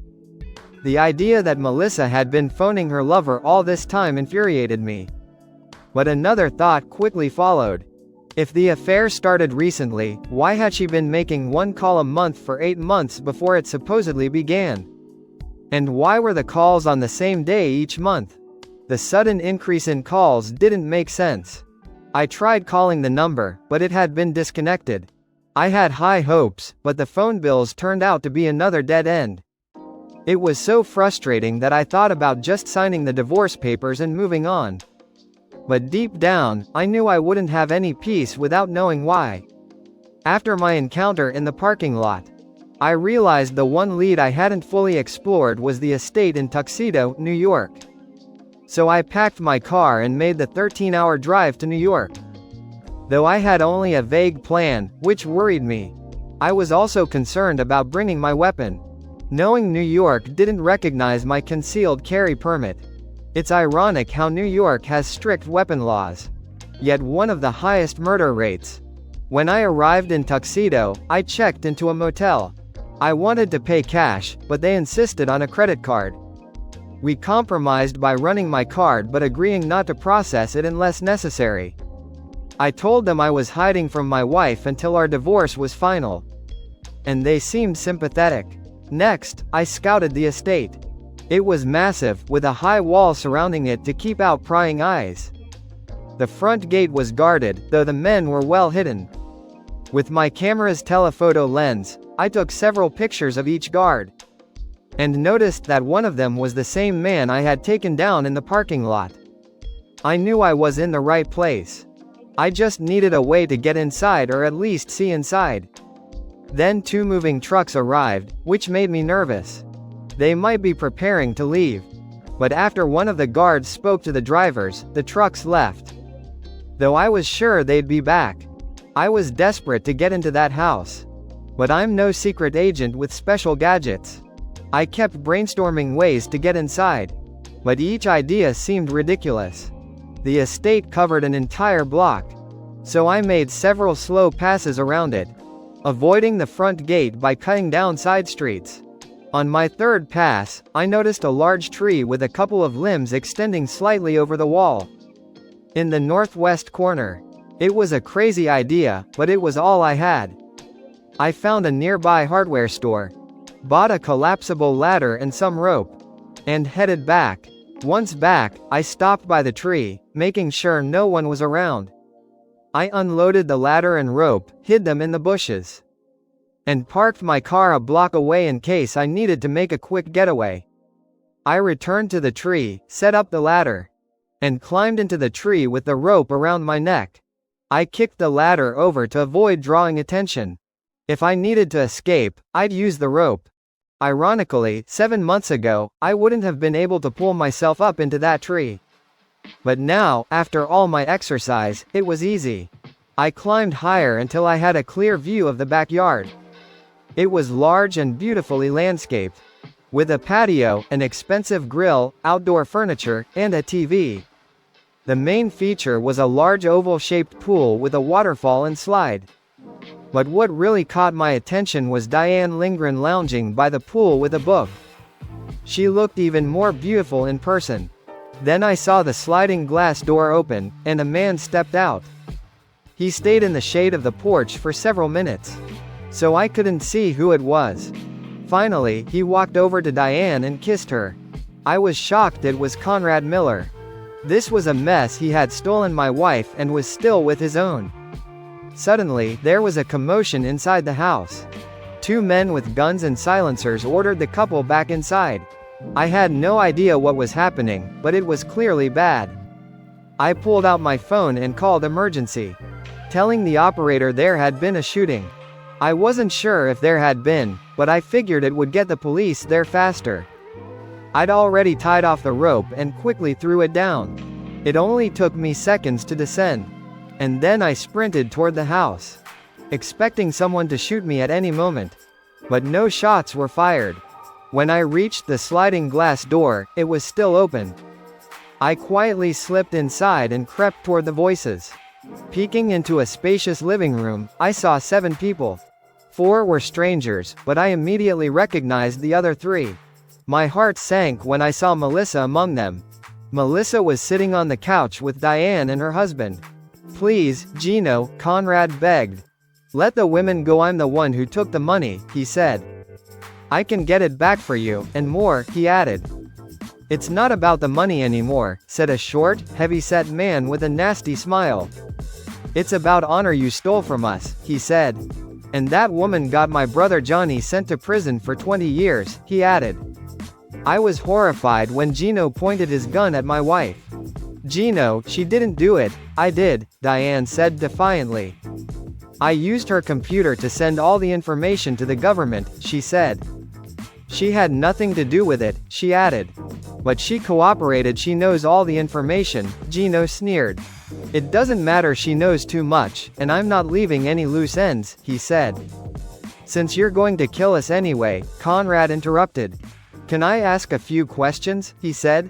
The idea that Melissa had been phoning her lover all this time infuriated me. But another thought quickly followed. If the affair started recently, why had she been making 1 call a month for 8 months before it supposedly began? And why were the calls on the same day each month? The sudden increase in calls didn't make sense. I tried calling the number, but it had been disconnected. I had high hopes, but the phone bills turned out to be another dead end. It was so frustrating that I thought about just signing the divorce papers and moving on. But deep down, I knew I wouldn't have any peace without knowing why. After my encounter in the parking lot, I realized the one lead I hadn't fully explored was the estate in Tuxedo, New York. So I packed my car and made the 13-hour drive to New York. Though I had only a vague plan, which worried me, I was also concerned about bringing my weapon, knowing New York didn't recognize my concealed carry permit. It's ironic how New York has strict weapon laws, yet one of the highest murder rates. When I arrived in Tuxedo, I checked into a motel. I wanted to pay cash, but they insisted on a credit card. We compromised by running my card but agreeing not to process it unless necessary. I told them I was hiding from my wife until our divorce was final, and they seemed sympathetic. Next, I scouted the estate. It was massive, with a high wall surrounding it to keep out prying eyes. The front gate was guarded, though the men were well hidden. With my camera's telephoto lens, I took several pictures of each guard, and noticed that one of them was the same man I had taken down in the parking lot. I knew I was in the right place. I just needed a way to get inside or at least see inside. Then 2 moving trucks arrived, which made me nervous. They might be preparing to leave. But after one of the guards spoke to the drivers, the trucks left. Though I was sure they'd be back. I was desperate to get into that house. But I'm no secret agent with special gadgets. I kept brainstorming ways to get inside, but each idea seemed ridiculous. The estate covered an entire block. So I made several slow passes around it, avoiding the front gate by cutting down side streets. On my third pass, I noticed a large tree with a couple of limbs extending slightly over the wall. In the northwest corner. It was a crazy idea, but it was all I had. I found a nearby hardware store, bought a collapsible ladder and some rope, and headed back. Once back, I stopped by the tree, making sure no one was around. I unloaded the ladder and rope, hid them in the bushes, and parked my car a block away in case I needed to make a quick getaway. I returned to the tree, set up the ladder, and climbed into the tree with the rope around my neck. I kicked the ladder over to avoid drawing attention. If I needed to escape, I'd use the rope. Ironically, 7 months ago, I wouldn't have been able to pull myself up into that tree. But now, after all my exercise, it was easy. I climbed higher until I had a clear view of the backyard. It was large and beautifully landscaped, with a patio, an expensive grill, outdoor furniture, and a TV. The main feature was a large oval-shaped pool with a waterfall and slide. But what really caught my attention was Diane Lindgren lounging by the pool with a book. She looked even more beautiful in person. Then I saw the sliding glass door open, and a man stepped out. He stayed in the shade of the porch for several minutes, so I couldn't see who it was. Finally, he walked over to Diane and kissed her. I was shocked it was Conrad Miller. This was a mess. He had stolen my wife and was still with his own. Suddenly, there was a commotion inside the house. 2 men with guns and silencers ordered the couple back inside. I had no idea what was happening, but it was clearly bad. I pulled out my phone and called emergency, telling the operator there had been a shooting. I wasn't sure if there had been, but I figured it would get the police there faster. I'd already tied off the rope and quickly threw it down. It only took me seconds to descend. And then I sprinted toward the house, expecting someone to shoot me at any moment. But no shots were fired. When I reached the sliding glass door, it was still open. I quietly slipped inside and crept toward the voices. Peeking into a spacious living room, I saw 7 people. 4 were strangers, but I immediately recognized the other 3. My heart sank when I saw Melissa among them. Melissa was sitting on the couch with Diane and her husband. "Please, Gino," Conrad begged. "Let the women go. I'm the one who took the money," he said. "I can get it back for you, and more," he added. "It's not about the money anymore," said a short, heavy-set man with a nasty smile. "It's about honor you stole from us," he said. "And that woman got my brother Johnny sent to prison for 20 years, he added. I was horrified when Gino pointed his gun at my wife. "Gino, she didn't do it, I did," Diane said defiantly. "I used her computer to send all the information to the government," she said. "She had nothing to do with it," she added. "But she cooperated. She knows all the information," Gino sneered. "It doesn't matter, she knows too much, and I'm not leaving any loose ends," he said. "Since you're going to kill us anyway," Conrad interrupted. "Can I ask a few questions?" he said.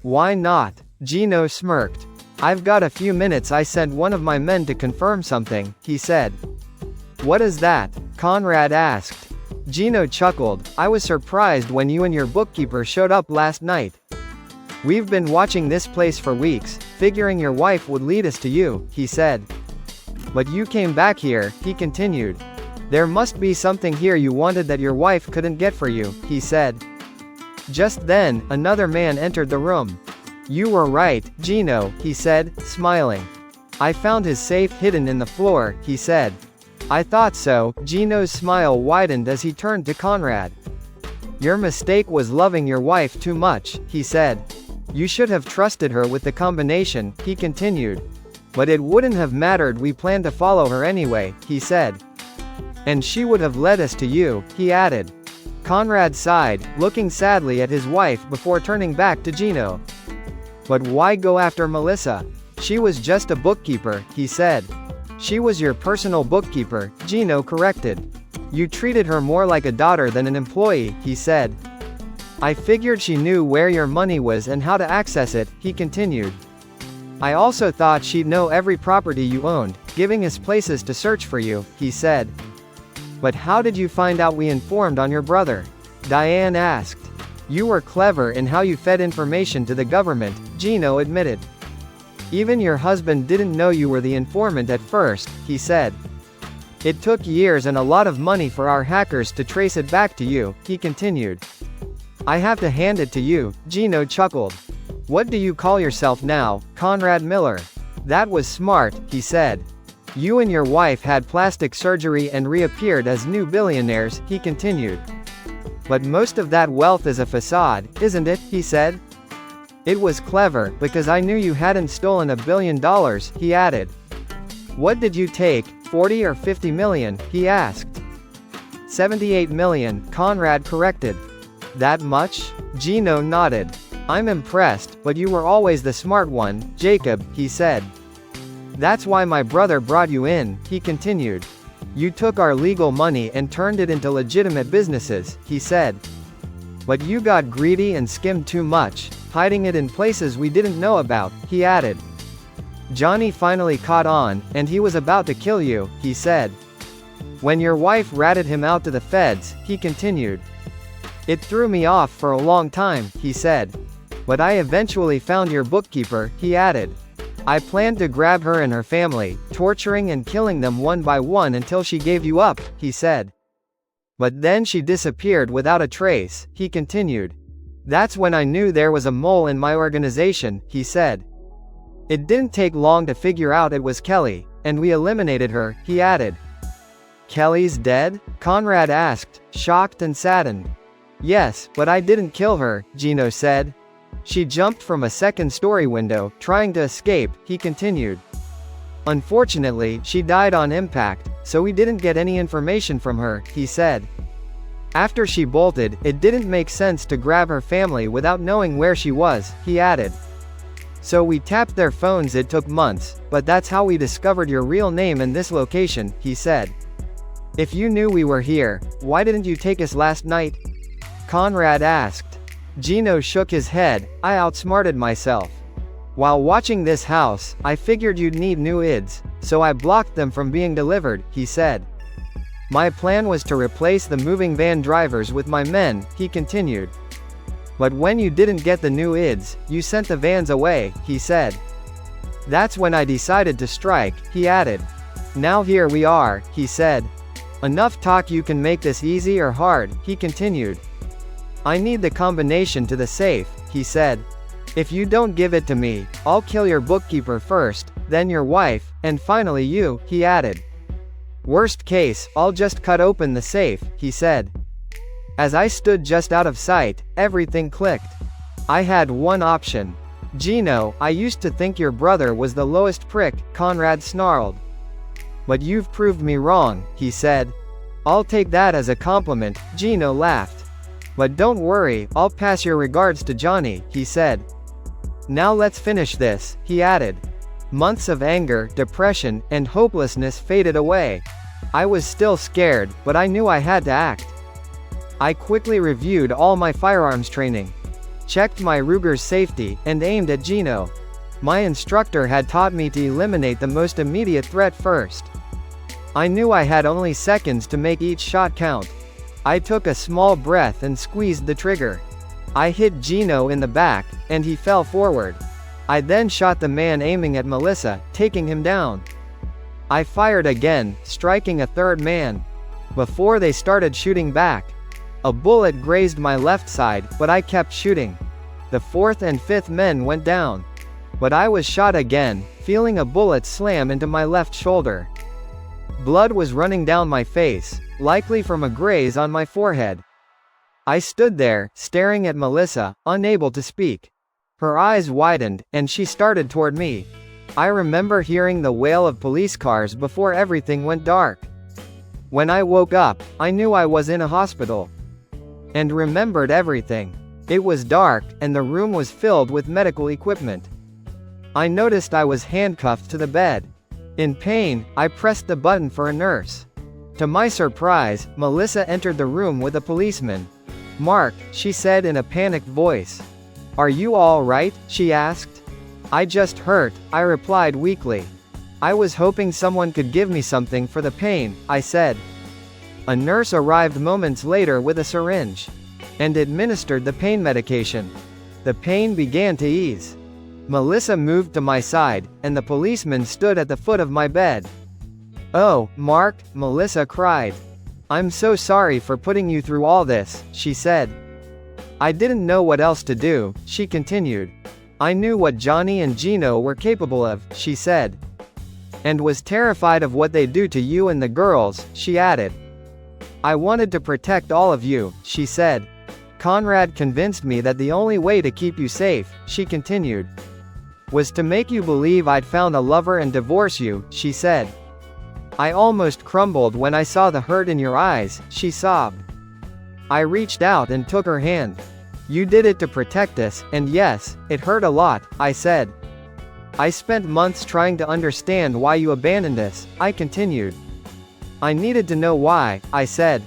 "Why not?" Gino smirked. "I've got a few minutes. I sent one of my men to confirm something," he said. "What is that?" Conrad asked. Gino chuckled. "I was surprised when you and your bookkeeper showed up last night. We've been watching this place for weeks, figuring your wife would lead us to you," he said. "But you came back here," he continued. "There must be something here you wanted that your wife couldn't get for you," he said. Just then, another man entered the room. "You were right, Gino," he said, smiling. "I found his safe hidden in the floor," he said. "I thought so." Gino's smile widened as he turned to Conrad. "Your mistake was loving your wife too much," he said. "You should have trusted her with the combination," he continued. "But it wouldn't have mattered. We planned to follow her anyway," he said. "And she would have led us to you," he added. Conrad sighed, looking sadly at his wife before turning back to Gino. "But why go after Melissa? She was just a bookkeeper," he said. "She was your personal bookkeeper," Gino corrected. "You treated her more like a daughter than an employee," he said. "I figured she knew where your money was and how to access it," he continued. I also thought she'd know every property you owned, giving us places to search for you, he said. But how did you find out we informed on your brother? Diane asked. You were clever in how you fed information to the government, Gino admitted. Even your husband didn't know you were the informant at first, he said. It took years and a lot of money for our hackers to trace it back to you, he continued. I have to hand it to you, Gino chuckled. What do you call yourself now, Conrad Miller? That was smart, he said. You and your wife had plastic surgery and reappeared as new billionaires, he continued. But most of that wealth is a facade, isn't it, he said. It was clever, because I knew you hadn't stolen $1 billion, he added. What did you take, 40 or 50 million, he asked. 78 million, Conrad corrected. That much? Gino nodded. I'm impressed, but you were always the smart one, Jacob, he said. That's why my brother brought you in, he continued. You took our legal money and turned it into legitimate businesses, he said. But you got greedy and skimmed too much, hiding it in places we didn't know about, he added. Johnny finally caught on, and he was about to kill you, he said. When your wife ratted him out to the feds, he continued. It threw me off for a long time, he said. But I eventually found your bookkeeper, he added. I planned to grab her and her family, torturing and killing them one by one until she gave you up, he said. But then she disappeared without a trace, he continued. That's when I knew there was a mole in my organization, he said. It didn't take long to figure out it was Kelly, and we eliminated her, he added. Kelly's dead? Conrad asked, shocked and saddened. Yes, but I didn't kill her, Gino said. She jumped from a second-story window, trying to escape, he continued. Unfortunately, she died on impact, so we didn't get any information from her, he said. After she bolted, it didn't make sense to grab her family without knowing where she was, he added. So we tapped their phones. It took months, but that's how we discovered your real name and this location, he said. If you knew we were here, why didn't you take us last night? Conrad asked. Gino shook his head. I outsmarted myself. While watching this house, I figured you'd need new IDs, so I blocked them from being delivered, he said. My plan was to replace the moving van drivers with my men, he continued. But when you didn't get the new IDs, you sent the vans away, he said. That's when I decided to strike, he added. Now here we are, he said. Enough talk. You can make this easy or hard, he continued. I need the combination to the safe, he said. If you don't give it to me, I'll kill your bookkeeper first, then your wife, and finally you, he added. Worst case, I'll just cut open the safe, he said. As I stood just out of sight, everything clicked. I had one option. Gino, I used to think your brother was the lowest prick, Conrad snarled. But you've proved me wrong, he said. I'll take that as a compliment, Gino laughed. But don't worry, I'll pass your regards to Johnny, he said. Now let's finish this, he added. Months of anger, depression, and hopelessness faded away. I was still scared, but I knew I had to act. I quickly reviewed all my firearms training, checked my Ruger's safety, and aimed at Gino. My instructor had taught me to eliminate the most immediate threat first. I knew I had only seconds to make each shot count. I took a small breath and squeezed the trigger. I hit Gino in the back, and he fell forward. I then shot the man aiming at Melissa, taking him down. I fired again, striking a third man. Before they started shooting back, a bullet grazed my left side, but I kept shooting. The fourth and fifth men went down. But I was shot again, feeling a bullet slam into my left shoulder. Blood was running down my face, likely from a graze on my forehead. I stood there, staring at Melissa, unable to speak. Her eyes widened, and she started toward me. I remember hearing the wail of police cars before everything went dark. When I woke up, I knew I was in a hospital. And remembered everything. It was dark, and the room was filled with medical equipment. I noticed I was handcuffed to the bed. In pain, I pressed the button for a nurse. To my surprise, Melissa entered the room with a policeman. Mark, she said in a panicked voice. Are you all right? She asked. I just hurt, I replied weakly. I was hoping someone could give me something for the pain, I said. A nurse arrived moments later with a syringe and administered the pain medication. The pain began to ease. Melissa moved to my side, and the policeman stood at the foot of my bed. "Oh, Mark," Melissa cried. "I'm so sorry for putting you through all this," she said. "I didn't know what else to do," she continued. "I knew what Johnny and Gino were capable of," she said. "And was terrified of what they'd do to you and the girls," she added. "I wanted to protect all of you," she said. "Conrad convinced me that the only way to keep you safe," she continued, "was to make you believe I'd found a lover and divorce you," she said. "I almost crumbled when I saw the hurt in your eyes," she sobbed. I reached out and took her hand. "You did it to protect us, and yes, it hurt a lot," I said. "I spent months trying to understand why you abandoned us," I continued. "I needed to know why," I said.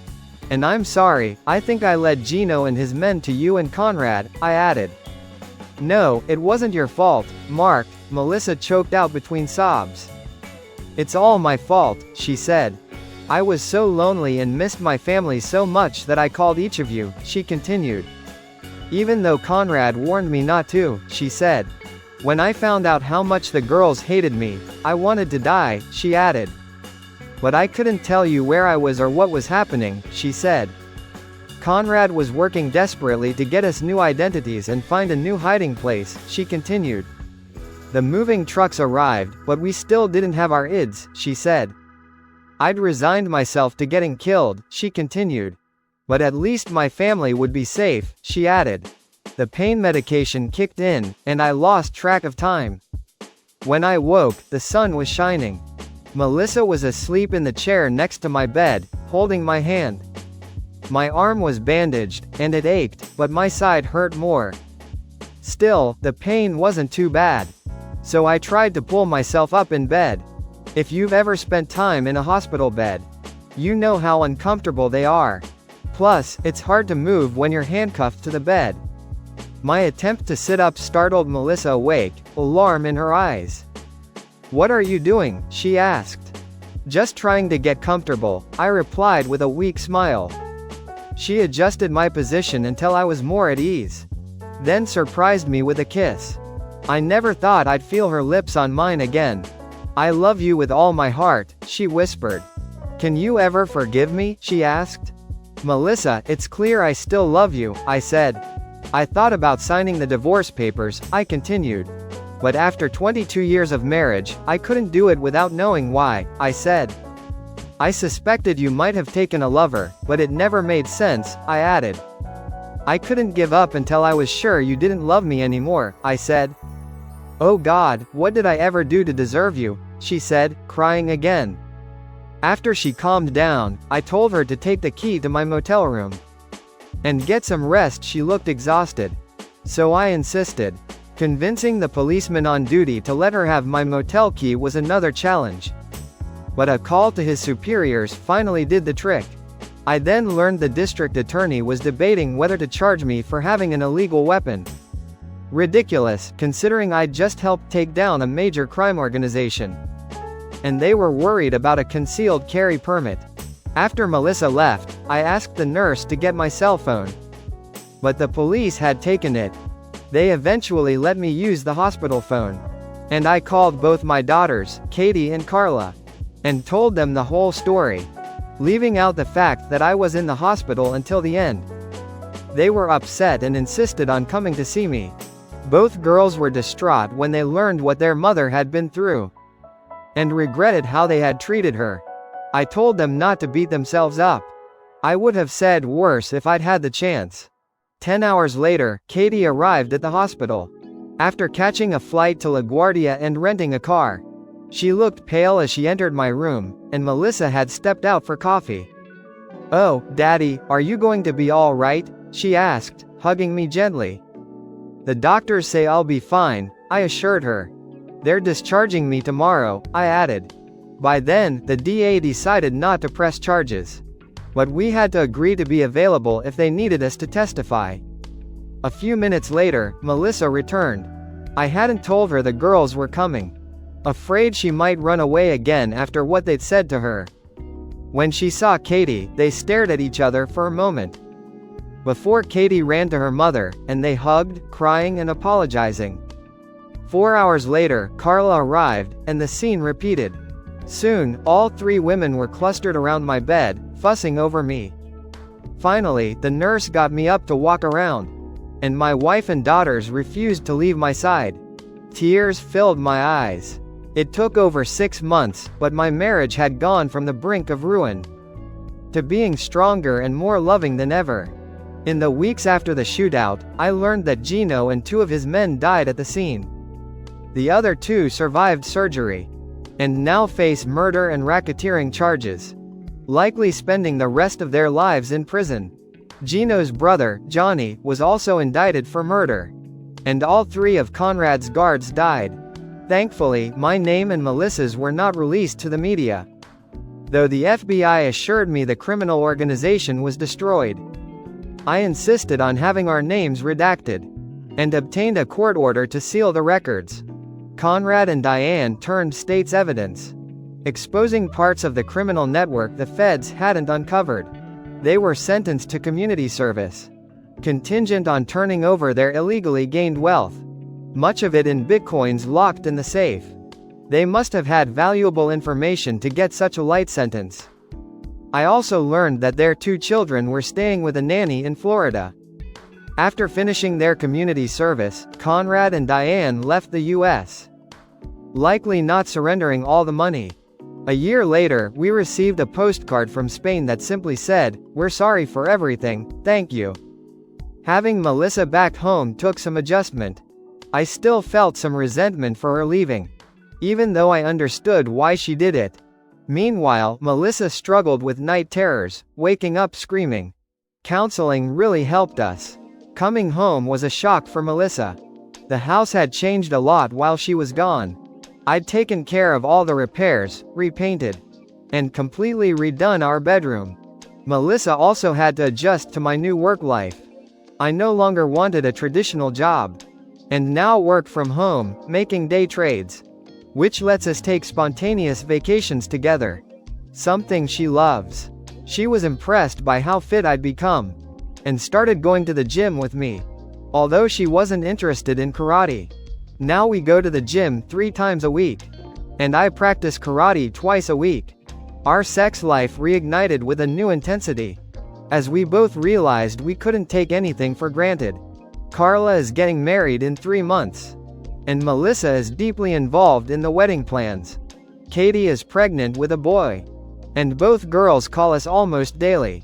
"And I'm sorry, I think I led Gino and his men to you and Conrad," I added. "No, it wasn't your fault, Mark," Melissa choked out between sobs. "It's all my fault," she said. "I was so lonely and missed my family so much that I called each of you," she continued. "Even though Conrad warned me not to," she said. "When I found out how much the girls hated me, I wanted to die," she added. "But I couldn't tell you where I was or what was happening," she said. "Conrad was working desperately to get us new identities and find a new hiding place," she continued. "The moving trucks arrived, but we still didn't have our IDs," she said. "I'd resigned myself to getting killed," she continued. "But at least my family would be safe," she added. The pain medication kicked in, and I lost track of time. When I woke, the sun was shining. Melissa was asleep in the chair next to my bed, holding my hand. My arm was bandaged, and it ached, but my side hurt more. Still, the pain wasn't too bad. So I tried to pull myself up in bed. If you've ever spent time in a hospital bed, you know how uncomfortable they are. Plus, it's hard to move when you're handcuffed to the bed. My attempt to sit up startled Melissa awake, alarm in her eyes. "What are you doing?" she asked. "Just trying to get comfortable," I replied with a weak smile. She adjusted my position until I was more at ease. Then surprised me with a kiss. I never thought I'd feel her lips on mine again. "I love you with all my heart," she whispered. "Can you ever forgive me?" she asked. "Melissa, it's clear I still love you," I said. "I thought about signing the divorce papers," I continued. "But after 22 years of marriage, I couldn't do it without knowing why," I said. "I suspected you might have taken a lover, but it never made sense," I added. "I couldn't give up until I was sure you didn't love me anymore," I said. "Oh God, what did I ever do to deserve you?" she said, crying again. After she calmed down, I told her to take the key to my motel room and get some rest. She looked exhausted. So I insisted. Convincing the policeman on duty to let her have my motel key was another challenge. But a call to his superiors finally did the trick. I then learned the district attorney was debating whether to charge me for having an illegal weapon. Ridiculous, considering I'd just helped take down a major crime organization. And they were worried about a concealed carry permit. After Melissa left, I asked the nurse to get my cell phone. But the police had taken it. They eventually let me use the hospital phone. And I called both my daughters, Katie and Carla, and told them the whole story, leaving out the fact that I was in the hospital until the end. They were upset and insisted on coming to see me. Both girls were distraught when they learned what their mother had been through, and regretted how they had treated her. I told them not to beat themselves up. I would have said worse if I'd had the chance. 10 hours later, Katie arrived at the hospital. After catching a flight to LaGuardia and renting a car, she looked pale as she entered my room, and Melissa had stepped out for coffee. "Oh, Daddy, are you going to be all right?" she asked, hugging me gently. "The doctors say I'll be fine," I assured her. "They're discharging me tomorrow," I added. By then, the DA decided not to press charges. But we had to agree to be available if they needed us to testify. A few minutes later, Melissa returned. I hadn't told her the girls were coming, afraid she might run away again after what they'd said to her. When she saw Katie, they stared at each other for a moment, before Katie ran to her mother, and they hugged, crying and apologizing. 4 hours later, Carla arrived, and the scene repeated. Soon, all 3 women were clustered around my bed, fussing over me. Finally, the nurse got me up to walk around, and my wife and daughters refused to leave my side. Tears filled my eyes. It took over 6 months, but my marriage had gone from the brink of ruin to being stronger and more loving than ever. In the weeks after the shootout, I learned that Gino and 2 of his men died at the scene. The other 2 survived surgery, and now face murder and racketeering charges, likely spending the rest of their lives in prison. Gino's brother, Johnny, was also indicted for murder, and all 3 of Conrad's guards died. Thankfully, my name and Melissa's were not released to the media, though the FBI assured me the criminal organization was destroyed. I insisted on having our names redacted, and obtained a court order to seal the records. Conrad and Diane turned state's evidence, exposing parts of the criminal network the feds hadn't uncovered. They were sentenced to community service, contingent on turning over their illegally gained wealth, much of it in bitcoins locked in the safe. They must have had valuable information to get such a light sentence. I also learned that their 2 children were staying with a nanny in Florida. After finishing their community service, Conrad and Diane left the U.S., likely not surrendering all the money. A year later, we received a postcard from Spain that simply said, "We're sorry for everything, thank you." Having Melissa back home took some adjustment. I still felt some resentment for her leaving, even though I understood why she did it. Meanwhile, Melissa struggled with night terrors, waking up screaming. Counseling really helped us. Coming home was a shock for Melissa. The house had changed a lot while she was gone. I'd taken care of all the repairs, repainted, and completely redone our bedroom. Melissa also had to adjust to my new work life. I no longer wanted a traditional job, and now worked from home, making day trades, which lets us take spontaneous vacations together, something she loves. She was impressed by how fit I'd become, and started going to the gym with me, although she wasn't interested in karate. Now we go to the gym 3 times a week, and I practice karate twice a week. Our sex life reignited with a new intensity, as we both realized we couldn't take anything for granted. Carla is getting married in 3 months, and Melissa is deeply involved in the wedding plans. Katie is pregnant with a boy, and both girls call us almost daily.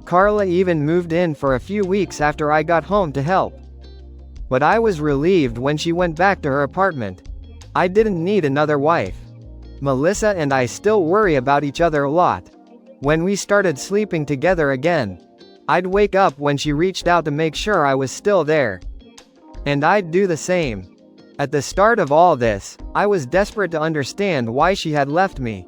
Carla even moved in for a few weeks after I got home to help. But I was relieved when she went back to her apartment. I didn't need another wife. Melissa and I still worry about each other a lot. When we started sleeping together again, I'd wake up when she reached out to make sure I was still there, and I'd do the same. At the start of all this, I was desperate to understand why she had left me.